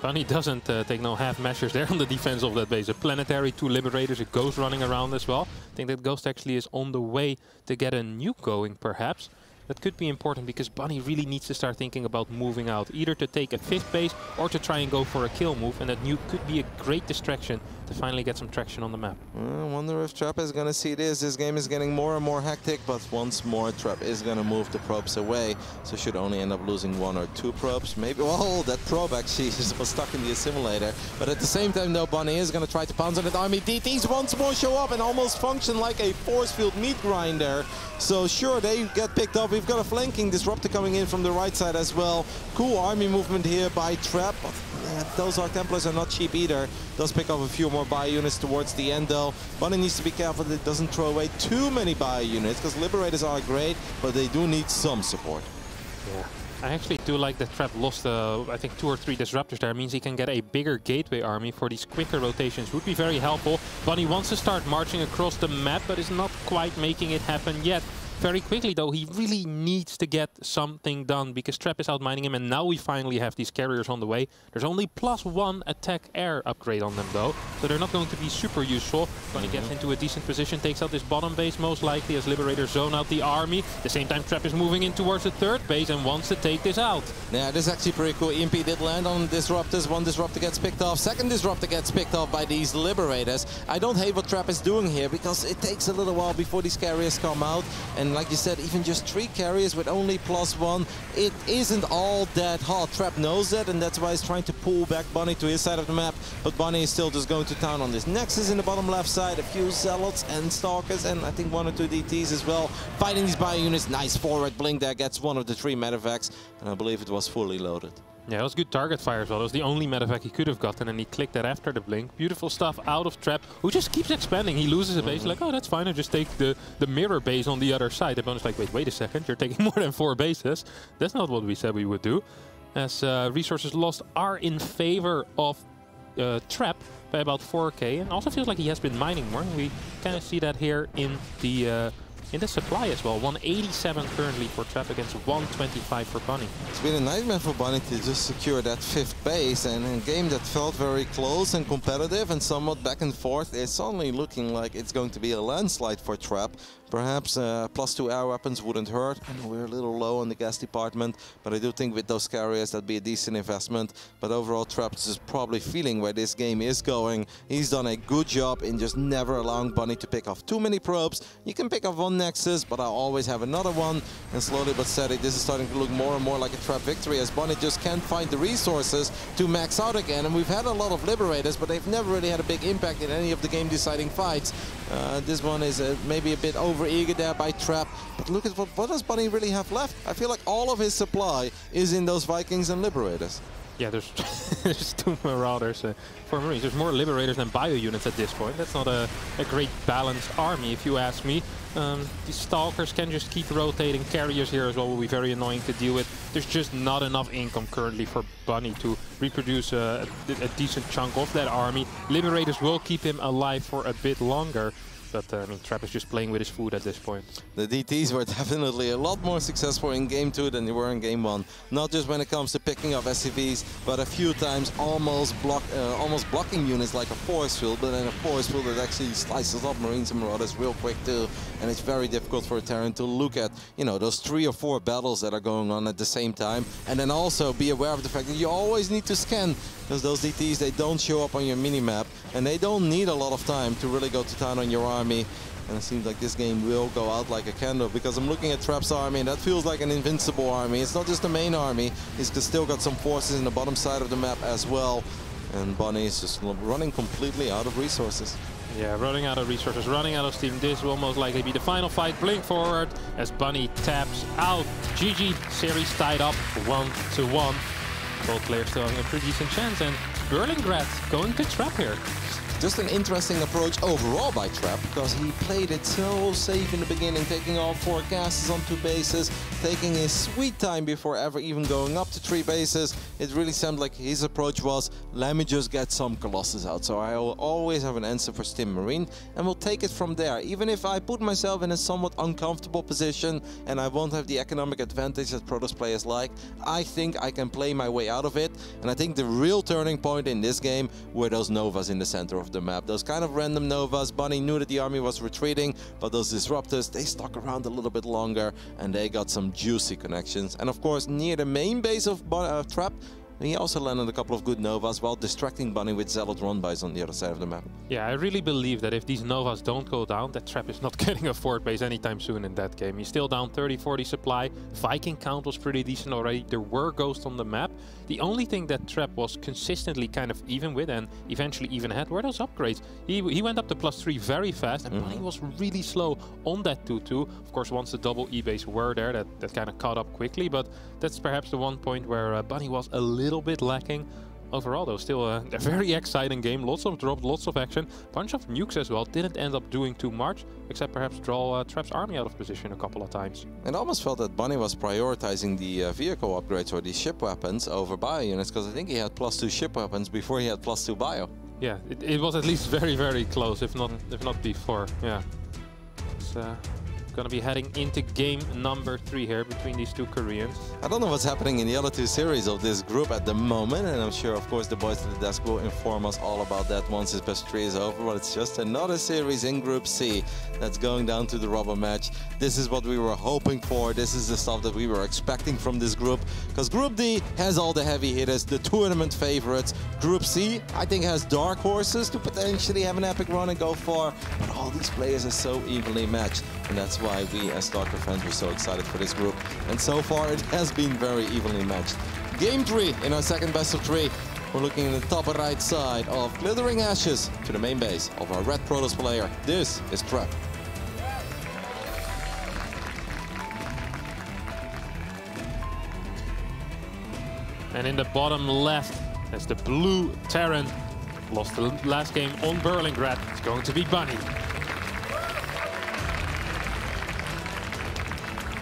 Bunny doesn't take no half measures there on the defense of that base. A planetary, 2 Liberators, a Ghost running around as well. I think that Ghost actually is on the way to get a nuke going, perhaps. That could be important because Bunny really needs to start thinking about moving out, either to take a 5th base or to try and go for a kill move, and that nuke could be a great distraction to finally get some traction on the map. I wonder if Trap is going to see this. This game is getting more and more hectic, but once more Trap is going to move the probes away, so should only end up losing 1 or 2 probes. Maybe, well, that probe actually was stuck in the assimilator, but at the same time though, Bunny is going to try to pounce on that army. DTs once more show up and almost function like a force field meat grinder. So sure, they get picked up. We've got a flanking disruptor coming in from the right side as well. Cool army movement here by Trap, but those Arc Templars are not cheap either. Does pick up a few more bio units towards the end though. Bunny needs to be careful that it doesn't throw away too many bio units, because Liberators are great, but they do need some support. Yeah. I actually do like that Trap lost, I think, 2 or 3 disruptors there. It means he can get a bigger gateway army for these quicker rotations. Would be very helpful. Bunny wants to start marching across the map, but is not quite making it happen yet. Very quickly though, he really needs to get something done because Trap is outmining him, and now we finally have these carriers on the way. There's only +1 attack air upgrade on them though, so they're not going to be super useful. Bunny gets into a decent position, takes out this bottom base most likely as Liberators zone out the army. At the same time, Trap is moving in towards the third base and wants to take this out. Yeah, this is actually pretty cool. EMP did land on Disruptors. One Disruptor gets picked off. Second Disruptor gets picked off by these Liberators. I don't hate what Trap is doing here because it takes a little while before these carriers come out. And like you said, even just 3 carriers with only +1, it isn't all that hot. Trap knows that, and that's why he's trying to pull back Bunny to his side of the map. But Bunny is still just going to town on this Nexus in the bottom left side. A few Zealots and Stalkers, and I think 1 or 2 DTs as well. Fighting these bio units. Nice forward blink there. Gets one of the 3 medevacs, and I believe it was fully loaded. Yeah, it was good target fire as well. It was the only medevac he could have gotten, and he clicked that after the blink. Beautiful stuff out of Trap, who just keeps expanding. He loses a base, like, oh, that's fine, I'll just take the mirror base on the other side. Everyone's like, wait a second, you're taking more than 4 bases. That's not what we said we would do. As resources lost are in favor of Trap by about 4k, and also feels like he has been mining more. We kind of see that here in the supply as well. 187 currently for Trap against 125 for Bunny. It's been a nightmare for Bunny to just secure that 5th base, and in a game that felt very close and competitive and somewhat back and forth, it's suddenly looking like it's going to be a landslide for Trap. Perhaps +2 air weapons wouldn't hurt. I know we're a little low on the gas department, but I do think with those carriers that'd be a decent investment. But overall, Trap is probably feeling where this game is going. He's done a good job in just never allowing Bunny to pick off too many probes. You can pick off 1 Nexus, but I always have another one. And slowly but steady, this is starting to look more and more like a Trap victory, as Bunny just can't find the resources to max out again. And we've had a lot of Liberators, but they've never really had a big impact in any of the game-deciding fights. This one is maybe a bit over-eager there by Trap, but look at what does Bunny really have left? I feel like all of his supply is in those Vikings and Liberators. Yeah, there's, there's 2 Marauders for Marines. There's more Liberators than bio units at this point. That's not a great balanced army, if you ask me. These Stalkers can just keep rotating. Carriers here as well will be very annoying to deal with. There's just not enough income currently for Bunny to reproduce a decent chunk of that army. Liberators will keep him alive for a bit longer. But I mean, Trap is just playing with his food at this point. The DTs were definitely a lot more successful in Game 2 than they were in Game 1. Not just when it comes to picking up SCVs, but a few times almost blocking units like a force field, but then a force field that actually slices up Marines and Marauders real quick too. And it's very difficult for a Terran to look at, you know, those 3 or 4 battles that are going on at the same time. And then also be aware of the fact that you always need to scan, because those DTs, they don't show up on your mini-map, and they don't need a lot of time to really go to town on your army. And it seems like this game will go out like a candle, because I'm looking at Trap's army, and that feels like an invincible army. It's not just the main army, he's still got some forces in the bottom side of the map as well. And Bunny is just running completely out of resources. Yeah, running out of resources, running out of steam. This will most likely be the final fight. Blink forward as Bunny taps out. GG series tied up 1-1. Both players still having a pretty decent chance, and Berlingrad going to Trap here. Just an interesting approach overall by Trap, because he played it so safe in the beginning, taking all 4 gases on 2 bases, taking his sweet time before ever even going up to 3 bases. It really sounded like his approach was, let me just get some Colossus out. So I will always have an answer for Stim Marine, and we'll take it from there. Even if I put myself in a somewhat uncomfortable position and I won't have the economic advantage that Protoss players like, I think I can play my way out of it. And I think the real turning point in this game were those Novas in the center of the map. Those kind of random Novas. Bunny knew that the army was retreating, but those Disruptors, they stuck around a little bit longer, and they got some juicy connections. And of course, near the main base of Trap, he also landed a couple of good Novas while distracting Bunny with Zealot run-bys on the other side of the map. Yeah, I really believe that if these Novas don't go down, that Trap is not getting a 4th base anytime soon in that game. He's still down 30-40 supply. Viking count was pretty decent already. There were ghosts on the map. The only thing that Trap was consistently kind of even with and eventually even had were those upgrades. He went up to +3 very fast, and Bunny was really slow on that 2-2. Of course, once the double E-base were there, that kind of caught up quickly, but that's perhaps the one point where Bunny was a little bit lacking. Overall, though, still a very exciting game. Lots of drops, lots of action. Bunch of nukes as well. Didn't end up doing too much, except perhaps draw Trap's army out of position a couple of times. It almost felt that Bunny was prioritizing the vehicle upgrades or the ship weapons over bio units, because I think he had +2 ship weapons before he had +2 bio. Yeah, it was at least very, very close, if not before. Yeah. Gonna be heading into game number 3 here between these two Koreans. I don't know what's happening in the other two series of this group at the moment, and I'm sure, of course, the boys at the desk will inform us all about that once this best 3 is over, but it's just another series in Group C that's going down to the rubber match. This is what we were hoping for. This is the stuff that we were expecting from this group, because Group D has all the heavy hitters, the tournament favorites. Group C, I think, has dark horses to potentially have an epic run and go far, but all these players are so evenly matched, and that's why we as Stalker fans were so excited for this group. And so far it has been very evenly matched. Game 3 in our second best of 3. We're looking in the top right side of Glittering Ashes to the main base of our Red Protoss player. This is Trap. And in the bottom left, as the blue Terran lost the last game on Berlingrad, it's going to be Bunny.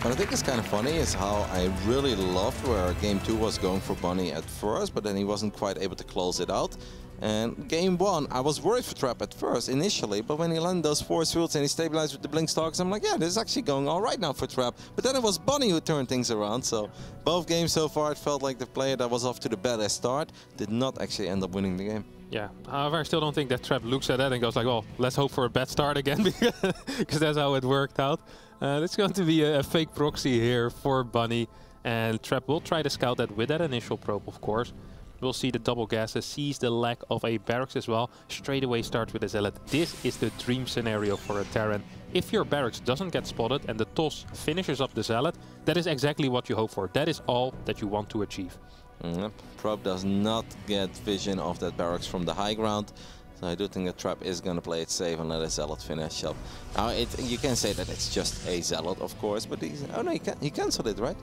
What I think is kind of funny is how I really loved where Game 2 was going for Bunny at first, but then he wasn't quite able to close it out. And Game 1, I was worried for Trap at first, initially, but when he landed those force fields and he stabilized with the Blink Stalkers, I'm like, yeah, this is actually going all right now for Trap. But then it was Bunny who turned things around, so both games so far, it felt like the player that was off to the better start did not actually end up winning the game. Yeah, however, I still don't think that Trap looks at that and goes like, well, let's hope for a bad start again, because that's how it worked out. It's going to be a fake proxy here for Bunny, and Trap will try to scout that with that initial probe, of course. We'll see the double gases, sees the lack of a barracks as well, straight away starts with a Zealot. This is the dream scenario for a Terran. If your barracks doesn't get spotted and the toss finishes up the Zealot, that is exactly what you hope for. That is all that you want to achieve. Yep. Probe does not get vision of that barracks from the high ground. So I do think that Trap is going to play it safe and let a Zealot finish up. Now, you can say that it's just a Zealot, of course, but oh no, he cancelled it, right?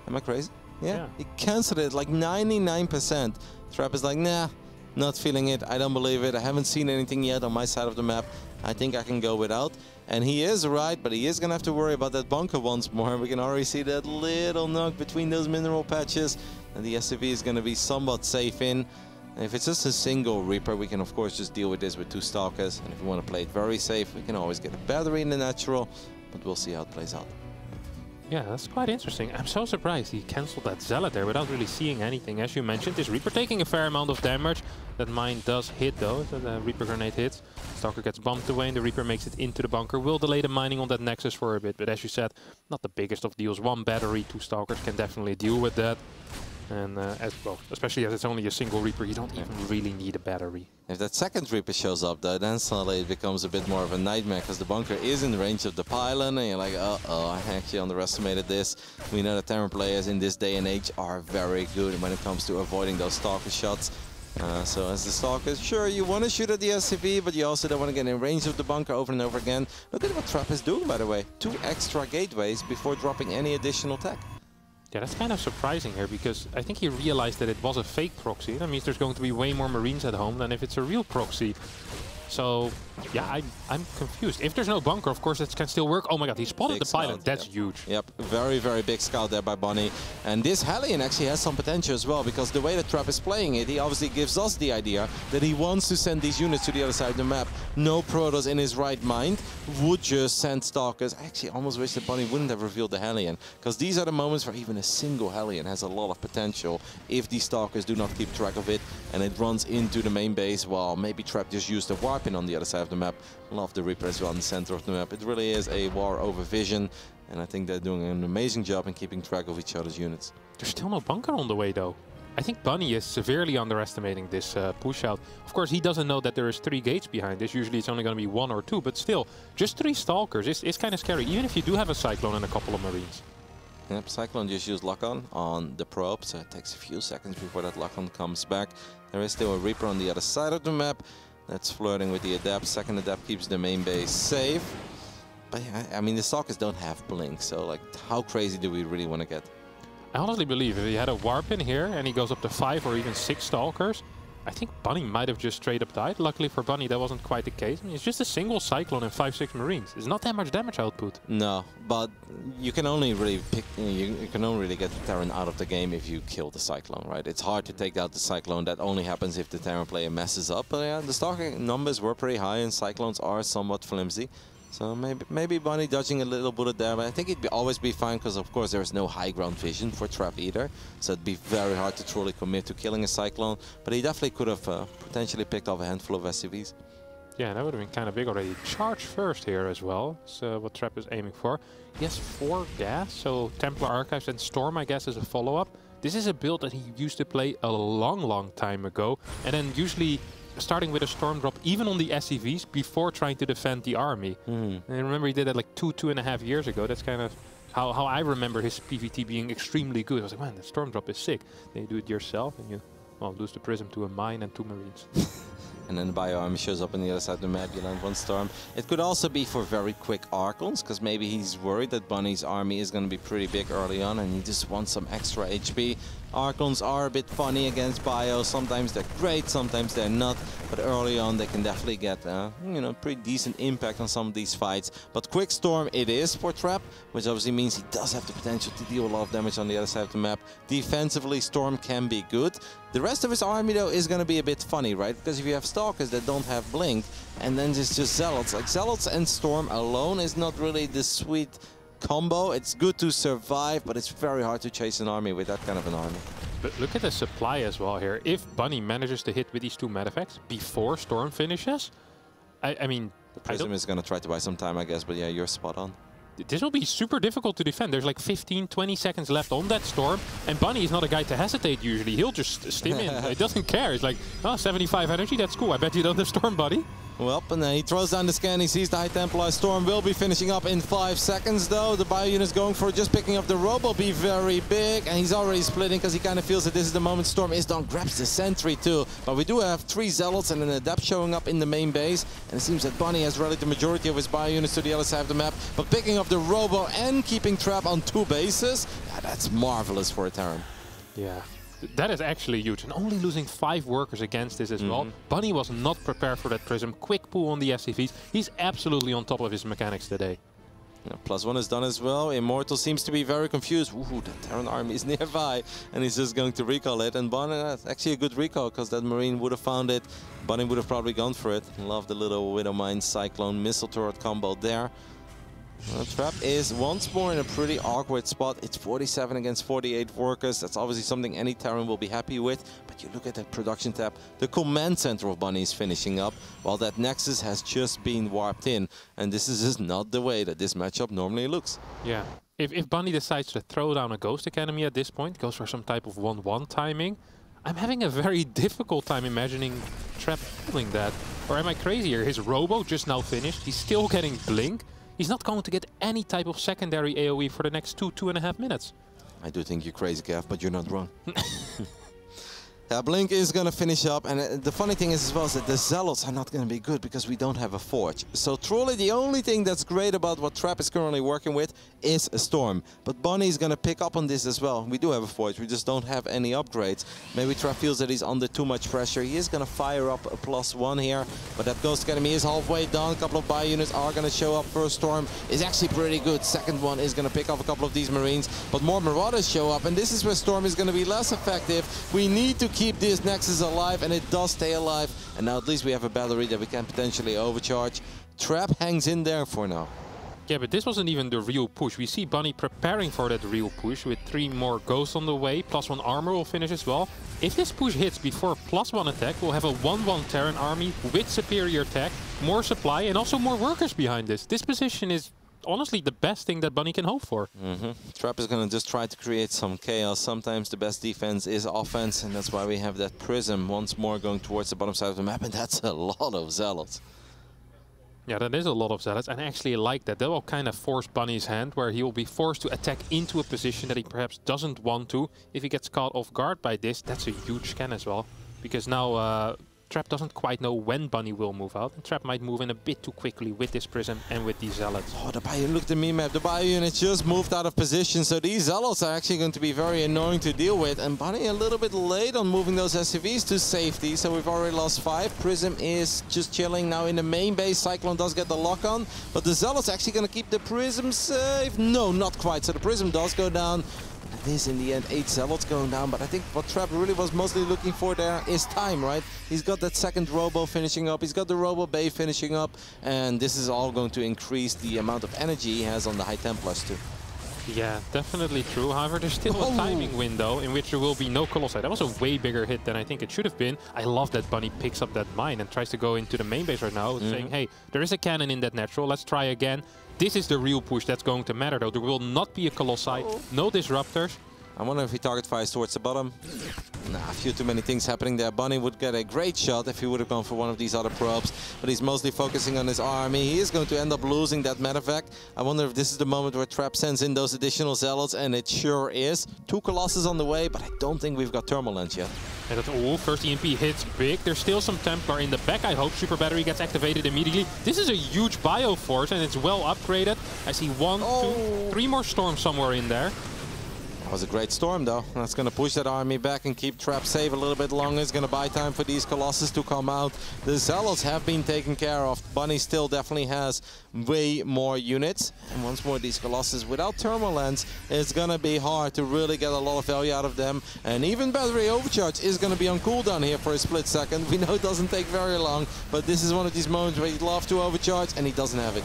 Am I crazy? Yeah, he cancelled it like 99%. Trap is like, nah, not feeling it. I don't believe it. I haven't seen anything yet on my side of the map. I think I can go without. And he is right, but he is going to have to worry about that bunker once more. We can already see that little knock between those mineral patches. And the SCV is going to be somewhat safe in. And if it's just a single Reaper, we can of course just deal with this with 2 Stalkers. And if we want to play it very safe, we can always get a battery in the natural. But we'll see how it plays out. Yeah, that's quite interesting. I'm so surprised he cancelled that Zealot there without really seeing anything. As you mentioned, this Reaper taking a fair amount of damage. That mine does hit though, so the Reaper grenade hits. Stalker gets bumped away and the Reaper makes it into the bunker. Will delay the mining on that Nexus for a bit, but as you said, not the biggest of deals. 1 battery, 2 Stalkers can definitely deal with that. And as well, especially as it's only a single Reaper, you don't even really need a battery. If that second Reaper shows up though, then suddenly it becomes a bit more of a nightmare, because the bunker is in range of the pylon and you're like, uh-oh, I actually underestimated this. We know that Terran players in this day and age are very good when it comes to avoiding those Stalker shots. So as the Stalkers, sure, you want to shoot at the SCV, but you also don't want to get in range of the bunker over and over again. Look at what Trap is doing, by the way. 2 extra gateways before dropping any additional tech. Yeah, that's kind of surprising here, because I think he realized that it was a fake proxy. That means there's going to be way more Marines at home than if it's a real proxy. So, yeah, I'm confused. If there's no bunker, of course, it can still work. Oh my god, he spotted the pilot. That's huge. Yep, very, very big scout there by Bunny. And this Hellion actually has some potential as well, because the way that Trap is playing it, he obviously gives us the idea that he wants to send these units to the other side of the map. No Protoss in his right mind would just send Stalkers. I actually almost wish that Bunny wouldn't have revealed the Hellion, because these are the moments where even a single Hellion has a lot of potential if these Stalkers do not keep track of it and it runs into the main base. Well, maybe Trap just used a warp in on the other side of the map. Love the Reaper as well in the center of the map. It really is a war over vision, and I think they're doing an amazing job in keeping track of each other's units. There's still no bunker on the way though. I think Bunny is severely underestimating this push out. Of course, he doesn't know that there is 3 gates behind this. Usually it's only going to be 1 or 2, but still, just 3 Stalkers is kind of scary, even if you do have a Cyclone and a couple of Marines. Yep, Cyclone just used lock-on the probe, so it takes a few seconds before that lock-on comes back. There is still a Reaper on the other side of the map that's flirting with the Adept. Second Adept keeps the main base safe. But yeah, I mean, the Stalkers don't have Blink, so like, how crazy do we really want to get? I honestly believe if he had a warp in here and he goes up to 5 or even 6 Stalkers, I think Bunny might have just straight up died. Luckily for Bunny, that wasn't quite the case. I mean, it's just a single Cyclone and 5-6 Marines. It's not that much damage output. No, but you can only really pick, you can only really get the Terran out of the game if you kill the Cyclone, right? It's hard to take out the Cyclone. That only happens if the Terran player messes up. But yeah, the Stalker numbers were pretty high and Cyclones are somewhat flimsy. So maybe Bunny dodging a little bullet there, but I think it'd always be fine because of course there's no high ground vision for Trap either. So it'd be very hard to truly commit to killing a Cyclone, but he definitely could have potentially picked off a handful of SCVs. Yeah, that would have been kind of big already. Charge first here as well, so what Trap is aiming for. He has 4 gas, so Templar Archives and Storm, I guess, is a follow-up. This is a build that he used to play a long time ago, and then usually starting with a Storm drop even on the SCVs before trying to defend the army. And I remember he did that like 2.5 years ago. That's kind of how I remember his PvT being extremely good. I was like, man, the Storm drop is sick. Then you do it yourself and you lose the Prism to a mine and 2 Marines. And then the Bio Army shows up on the other side of the map, you land 1 Storm. It could also be for very quick Archons, because maybe he's worried that Bunny's army is going to be pretty big early on and he just wants some extra HP. Archons are a bit funny against Bio. Sometimes they're great, sometimes they're not. But early on they can definitely get you know, pretty decent impact on some of these fights. But Quick Storm it is for Trap, which obviously means he does have the potential to deal a lot of damage on the other side of the map. Defensively, Storm can be good. The rest of his army though is going to be a bit funny, right? Because if you have Stalkers that don't have Blink, and then it's just Zealots. Like Zealots and Storm alone is not really the sweet combo. It's good to survive, but it's very hard to chase an army with that kind of an army. But look at the supply as well here. If Bunny manages to hit with these 2 Medifacts before Storm finishes, I mean... The Prism is going to try to buy some time, I guess, but yeah, you're spot on. This will be super difficult to defend. There's like 15-20 seconds left on that Storm, and Bunny is not a guy to hesitate usually. He'll just stim in. He doesn't care. He's like, oh, 75 energy, that's cool. I bet you don't have Storm, buddy. Well, and then he throws down the scan. He sees the High Templar. Storm will be finishing up in 5 seconds, though. The Bio unit's going for just picking up the Robo. Be very big, and he's already splitting because he kind of feels that this is the moment Storm is done. Grabs the Sentry, too. But we do have 3 Zealots and an Adept showing up in the main base. And it seems that Bunny has rallied the majority of his Bio units to the other side of the map. But picking up the Robo and keeping Trap on 2 bases, yeah, that's marvelous for a Terran. Yeah. That is actually huge, and only losing 5 workers against this as well. Bunny was not prepared for that Prism. Quick pull on the SCVs. He's absolutely on top of his mechanics today. Yeah, +1 is done as well. Immortal seems to be very confused. Ooh, the Terran army is nearby, and he's just going to recall it. And Bunny, that's actually a good recall, because that Marine would have found it. Bunny would have probably gone for it. Love the little Widowmine Cyclone missile turret combo there. Trap is once more in a pretty awkward spot. It's 47 against 48 workers. That's obviously something any Terran will be happy with. But you look at that production tab, the command center of Bunny is finishing up, while that Nexus has just been warped in. And this is just not the way that this matchup normally looks. Yeah. If Bunny decides to throw down a Ghost Academy at this point, goes for some type of 1-1 timing, I'm having a very difficult time imagining Trap doing that. Or am I crazy here? His Robo just now finished. He's still getting Blink. He's not going to get any type of secondary AoE for the next 2.5 minutes. I do think you're crazy, Gav, but you're not wrong. Yeah, Blink is going to finish up, and the funny thing is as well is that the Zealots are not going to be good because we don't have a Forge. So truly the only thing that's great about what Trap is currently working with is a Storm. But Bunny is going to pick up on this as well. We do have a Forge, we just don't have any upgrades. Maybe Trap feels that he's under too much pressure. He is going to fire up a +1 here, but that Ghost Academy is halfway done. A couple of Bio units are going to show up. First Storm is actually pretty good. Second one is going to pick off a couple of these Marines, but more Marauders show up, and this is where Storm is going to be less effective. We need to keep this Nexus alive, and it does stay alive. And now at least we have a battery that we can potentially overcharge. Trap hangs in there for now. Yeah, but this wasn't even the real push. We see Bunny preparing for that real push with 3 more Ghosts on the way. +1 armor will finish as well. If this push hits before +1 attack, we'll have a 1-1 Terran army with superior attack, more supply, and also more workers behind this. This position is honestly the best thing that Bunny can hope for. Trap is going to just try to create some chaos. Sometimes the best defense is offense, and that's why we have that Prism once more going towards the bottom side of the map, and that's a lot of Zealots. Yeah, that is a lot of Zealots, and I actually like that. That will kind of force Bunny's hand, where he will be forced to attack into a position that he perhaps doesn't want to. If he gets caught off guard by this, that's a huge scan as well. Because now Trap doesn't quite know when Bunny will move out, and Trap might move in a bit too quickly with this Prism and with these Zealots. Oh, the Bio, look at the meme map. The Bio unit just moved out of position, so these Zealots are actually going to be very annoying to deal with. And Bunny a little bit late on moving those SCVs to safety, so we've already lost 5. Prism is just chilling now in the main base. Cyclone does get the lock on, but the Zealots actually going to keep the Prism safe. No, not quite. So the Prism does go down. It is in the end 8 Zealots going down, but I think what Trap really was mostly looking for there is time, right? He's got that second Robo finishing up, he's got the Robo Bay finishing up, and this is all going to increase the amount of energy he has on the High Templars too. Yeah, definitely true. However, there's still a timing window in which there will be no Colossi. That was a way bigger hit than I think it should have been. I love that Bunny picks up that mine and tries to go into the main base right now, saying, hey, there is a cannon in that natural, let's try again. This is the real push that's going to matter though. There will not be a Colossi, no Disruptors. I wonder if he target fires towards the bottom. Nah, a few too many things happening there. Bunny would get a great shot if he would have gone for one of these other probes, but he's mostly focusing on his army. He is going to end up losing that medevac. I wonder if this is the moment where Trap sends in those additional Zealots, and it sure is. 2 Colossus on the way, but I don't think we've got Thermal Lens yet. And that first EMP hits big. There's still some Templar in the back. I hope Super Battery gets activated immediately. This is a huge Bioforce, and it's well upgraded. I see 1, 2, 3 more Storms somewhere in there. That was a great storm though. That's going to push that army back and keep Trap safe a little bit longer. It's going to buy time for these Colossus to come out. The Zealots have been taken care of. Bunny still definitely has way more units. And once more, these Colossus without Thermal Lens, it's going to be hard to really get a lot of value out of them. And even Battery Overcharge is going to be on cooldown here for a split second. We know it doesn't take very long, but this is one of these moments where he'd love to overcharge and he doesn't have it.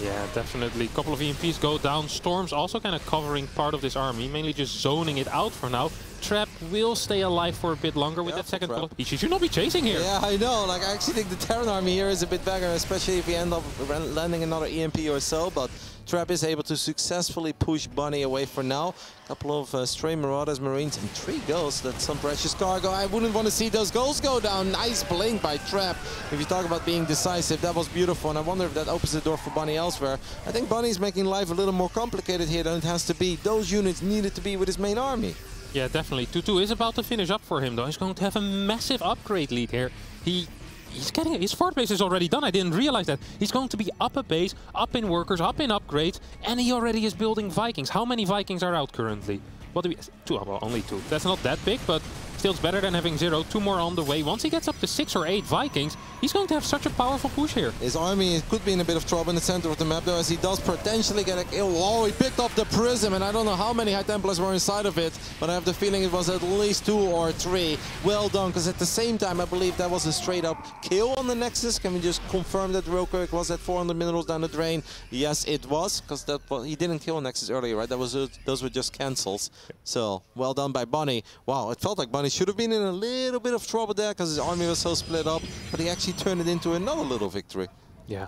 Yeah, definitely. A couple of EMPs go down. Storm's also kind of covering part of this army, mainly just zoning it out for now. Trap will stay alive for a bit longer with that second. He should not be chasing here. Yeah, I know. Like, I actually think the Terran army here is a bit better, especially if we end up landing another EMP or so. But Trap is able to successfully push Bunny away for now. A couple of stray Marauders, Marines, and 3 Ghosts. That's some precious cargo. I wouldn't want to see those Ghosts go down. Nice blink by Trap. If you talk about being decisive, that was beautiful. And I wonder if that opens the door for Bunny elsewhere. I think Bunny's making life a little more complicated here than it has to be. Those units needed to be with his main army. Yeah, definitely. 2-2 is about to finish up for him, though. He's going to have a massive upgrade lead here. He's getting his fort base is already done. I didn't realize that. He's going to be up a base, up in workers, up in upgrades, and he already is building Vikings. How many Vikings are out currently? What do we? 2, well, only 2. That's not that big, but still it's better than having 0. 2 more on the way. Once he gets up to 6 or 8 Vikings, he's going to have such a powerful push here. His army could be in a bit of trouble in the center of the map, though, as he does potentially get a kill. Oh, he picked up the Prism, and I don't know how many High Templars were inside of it, but I have the feeling it was at least 2 or 3. Well done, because at the same time, I believe that was a straight-up kill on the Nexus. Can we just confirm that real quick? Was that 400 minerals down the drain? Yes, it was, because he didn't kill Nexus earlier, right? Those were just cancels. So, well done by Bunny. Wow, it felt like Bunny should have been in a little bit of trouble there because his army was so split up, but he actually turned it into another little victory. Yeah.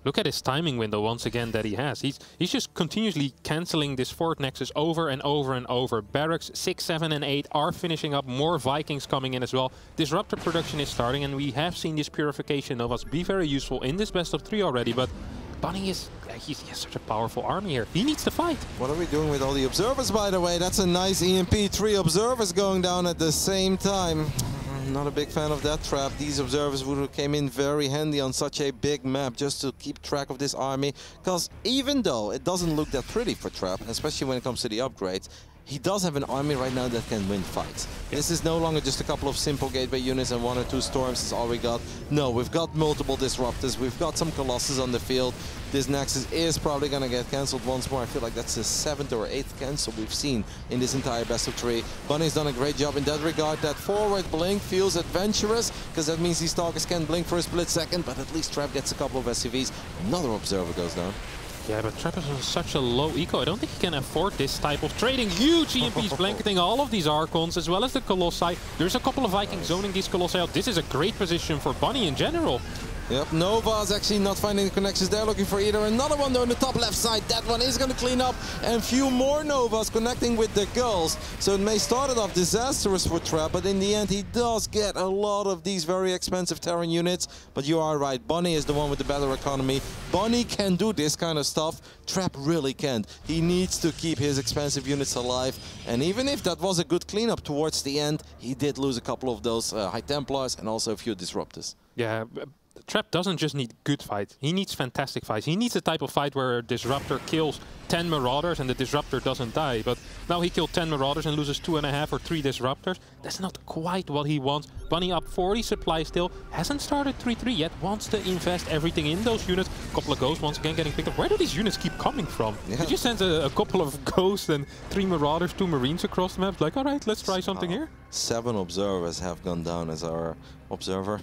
Look at his timing window once again that he has. He's just continuously cancelling this Fort Nexus over and over and over. Barracks 6, 7, and 8 are finishing up. More Vikings coming in as well. Disruptor production is starting, and we have seen this Purification Novas be very useful in this best of 3 already, but Bunny is, he has such a powerful army here. He needs to fight. What are we doing with all the observers, by the way? That's a nice EMP. 3 observers going down at the same time. Not a big fan of that Trap. These observers would have came in very handy on such a big map just to keep track of this army. Because even though it doesn't look that pretty for Trap, especially when it comes to the upgrades, he does have an army right now that can win fights. This is no longer just a couple of simple gateway units and 1 or 2 storms is all we got. No, we've got multiple disruptors, we've got some Colossus on the field. This Nexus is probably going to get cancelled once more. I feel like that's the 7th or 8th cancel we've seen in this entire best of 3. Bunny's done a great job in that regard. That forward blink feels adventurous, because that means these Stalkers can blink for a split second, but at least Trap gets a couple of SCVs. Another observer goes down. Yeah, but Trap is on such a low eco. I don't think he can afford this type of trading. Huge EMPs blanketing all of these Archons, as well as the Colossi. There's a couple of Vikings zoning these Colossi out. This is a great position for Bunny in general. Yep, Nova's actually not finding the connections. They're looking for either another one on the top left side. That one is going to clean up, and few more Novas connecting with the girls. So it may start it off disastrous for Trap, but in the end he does get a lot of these very expensive Terran units. But you are right, Bunny is the one with the better economy. Bunny can do this kind of stuff. Trap really can't. He needs to keep his expensive units alive. And even if that was a good cleanup towards the end, he did lose a couple of those High Templars and also a few Disruptors. Yeah. Trap doesn't just need good fights, he needs fantastic fights. He needs the type of fight where a Disruptor kills 10 Marauders and the Disruptor doesn't die. But now he killed 10 Marauders and loses 2.5 or 3 Disruptors. That's not quite what he wants. Bunny up 40 supply still. Hasn't started 3-3 yet. Wants to invest everything in those units. A couple of Ghosts once again getting picked up. Where do these units keep coming from? Yeah. Did you send a couple of Ghosts and 3 Marauders, 2 Marines across the map? Like, all right, let's try something here. 7 observers have gone down, as our observer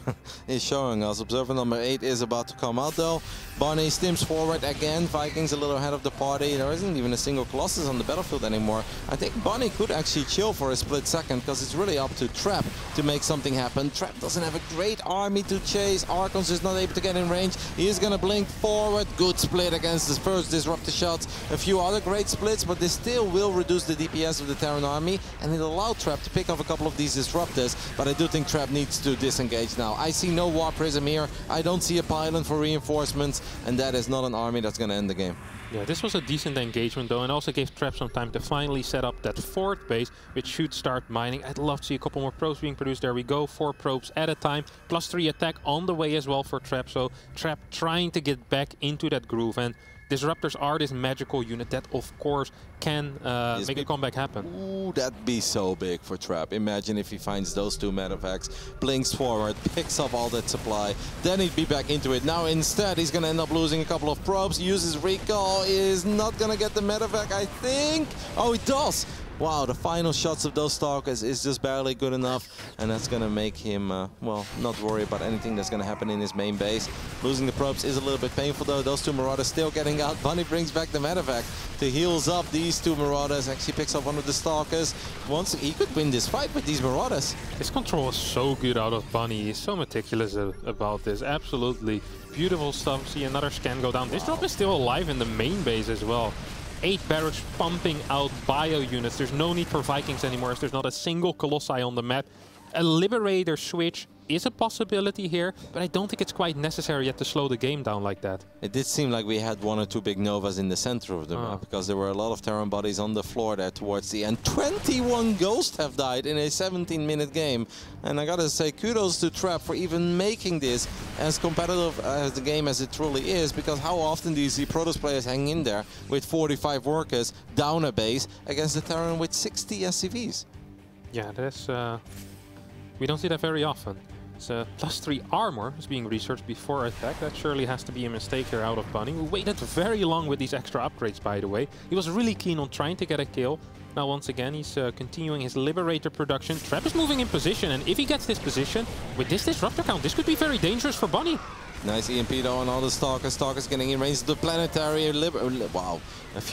is showing us. Observer number 8 is about to come out though. Bunny stims forward again. Vikings a little ahead of the party. There isn't even a single Colossus on the battlefield anymore. I think Bunny could actually chill for a split second, because it's really up to Trap to make something happen. Trap doesn't have a great army to chase. Archons is not able to get in range. He is going to blink forward. Good split against the first Disruptor shots. A few other great splits, but this still will reduce the DPS of the Terran army, and it allowed Trap to pick off a couple of these Disruptors, but I do think Trap needs to disengage now. I see no War Prism here. I don't see a pylon for reinforcements, and that is not an army that's going to end the game. Yeah, this was a decent engagement though, and also gave Trap some time to finally set up that 4th base, which should start mining. I'd love to see a couple more probes being produced. There we go, 4 probes at a time, +3 attack on the way as well for Trap. So Trap trying to get back into that groove, and Disruptors are this magical unit that, of course, can make a comeback happen. Ooh, that'd be so big for Trap. Imagine if he finds those 2 Medavacs, blinks forward, picks up all that supply, then he'd be back into it. Now instead, he's going to end up losing a couple of probes, uses recall, is not going to get the Medevac, I think. Oh, he does! Wow, the final shots of those Stalkers is just barely good enough, and that's going to make him, well, not worry about anything that's going to happen in his main base. Losing the probes is a little bit painful though. Those 2 Marauders still getting out. Bunny brings back the Medevac to heals up these 2 Marauders. Actually picks up one of the Stalkers. Once he could win this fight with these Marauders. His control is so good out of Bunny. He's so meticulous about this. Absolutely beautiful stuff. See another scan go down. This drop is still alive in the main base as well. 8 barracks pumping out bio units. There's no need for Vikings anymore, as there's not a single Colossi on the map. A Liberator switch is a possibility here, but I don't think it's quite necessary yet to slow the game down like that. It did seem like we had 1 or 2 big Novas in the center of the map, because there were a lot of Terran bodies on the floor there towards the end. 21 Ghosts have died in a 17-minute game, and I gotta say kudos to Trap for even making this as competitive as the game as it truly is, because how often do you see Protoss players hang in there with 45 workers down a base against the Terran with 60 SCVs? Yeah, that's we don't see that very often. So +3 armor is being researched before attack. That surely has to be a mistake here out of Bunny, who waited very long with these extra upgrades, by the way. He was really keen on trying to get a kill. Now once again he's continuing his Liberator production. Trap is moving in position, and if he gets this position, with this Disruptor count, this could be very dangerous for Bunny. Nice EMP though on all the Stalkers. Stalkers getting in range of the Planetary. Wow.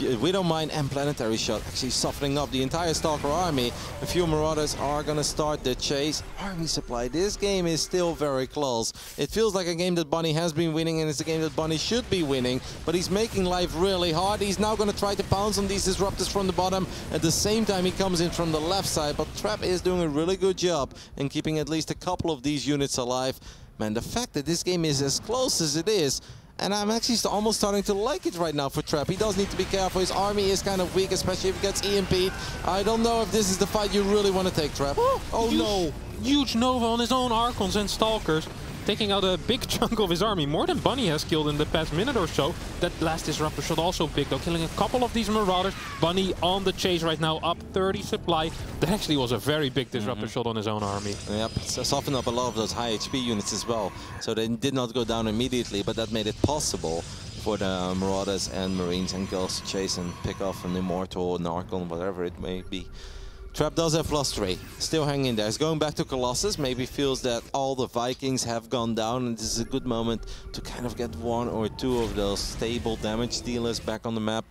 We don't mind and Planetary shot actually softening up the entire Stalker army. A few Marauders are going to start the chase. Army supply. This game is still very close. It feels like a game that Bunny has been winning, and it's a game that Bunny should be winning. But he's making life really hard. He's now going to try to pounce on these Disruptors from the bottom. At the same time, he comes in from the left side. But Trap is doing a really good job in keeping at least a couple of these units alive. Man, the fact that this game is as close as it is, and I'm actually almost starting to like it right now for Trap. He does need to be careful. His army is kind of weak, especially if he gets EMP'd. I don't know if this is the fight you really want to take, Trap. Oh no! Huge Nova on his own Archons and Stalkers, taking out a big chunk of his army, more than Bunny has killed in the past minute or so. That last Disruptor shot also big though, killing a couple of these Marauders. Bunny on the chase right now, up 30 supply. That actually was a very big Disruptor shot on his own army. Yep, so softened up a lot of those high HP units as well. So they did not go down immediately, but that made it possible for the Marauders and Marines and Ghosts to chase and pick off an Immortal, an Archon, whatever it may be. Trap does have +3, still hanging there. He's going back to Colossus, maybe feels that all the Vikings have gone down, and this is a good moment to kind of get 1 or 2 of those stable damage dealers back on the map.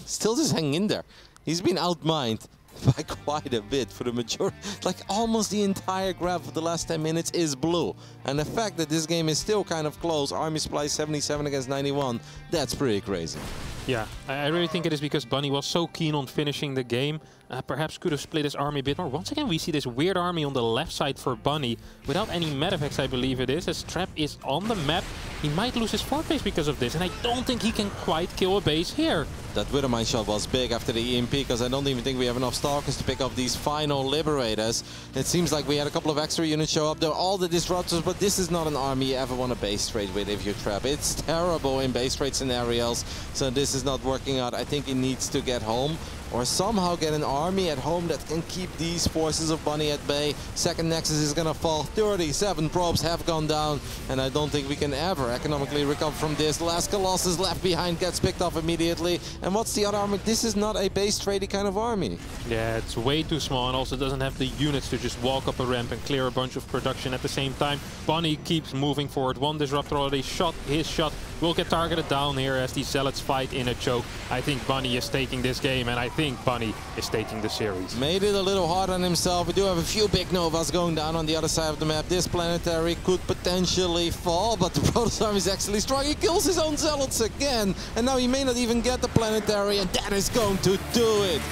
Still just hanging in there. He's been outmined by quite a bit for the majority. Like almost the entire graph of the last 10 minutes is blue. And the fact that this game is still kind of close, army supply 77 against 91, that's pretty crazy. Yeah, I really think it is because Bunny was so keen on finishing the game. Perhaps could have split his army a bit more. Once again, we see this weird army on the left side for Bunny, without any Medevacs, I believe it is. As Trap is on the map, he might lose his 4th base because of this, and I don't think he can quite kill a base here. That Widowmine shot was big after the EMP, because I don't even think we have enough Stalkers to pick up these final Liberators. It seems like we had a couple of extra units show up. There are all the Disruptors, but this is not an army you ever want to base trade with if you're Trap. It's terrible in base trade scenarios, so this is not working out. I think he needs to get home or somehow get an army at home that can keep these forces of Bunny at bay. Second Nexus is gonna fall. 37 probes have gone down, and I don't think we can ever economically recover from this. Last Colossus left behind gets picked off immediately. And what's the other army? This is not a base trady kind of army. Yeah, it's way too small and also doesn't have the units to just walk up a ramp and clear a bunch of production at the same time. Bunny keeps moving forward. One Disruptor already shot. His shot will get targeted down here as the Zealots fight in a choke. I think Bunny is taking this game, and I think Bunny is taking the series. Made it a little hard on himself. We do have a few big Novas going down on the other side of the map. This planetary could potentially fall, but the Protoss army is actually strong. He kills his own Zealots again, and now he may not even get the planetary, and that is going to do it.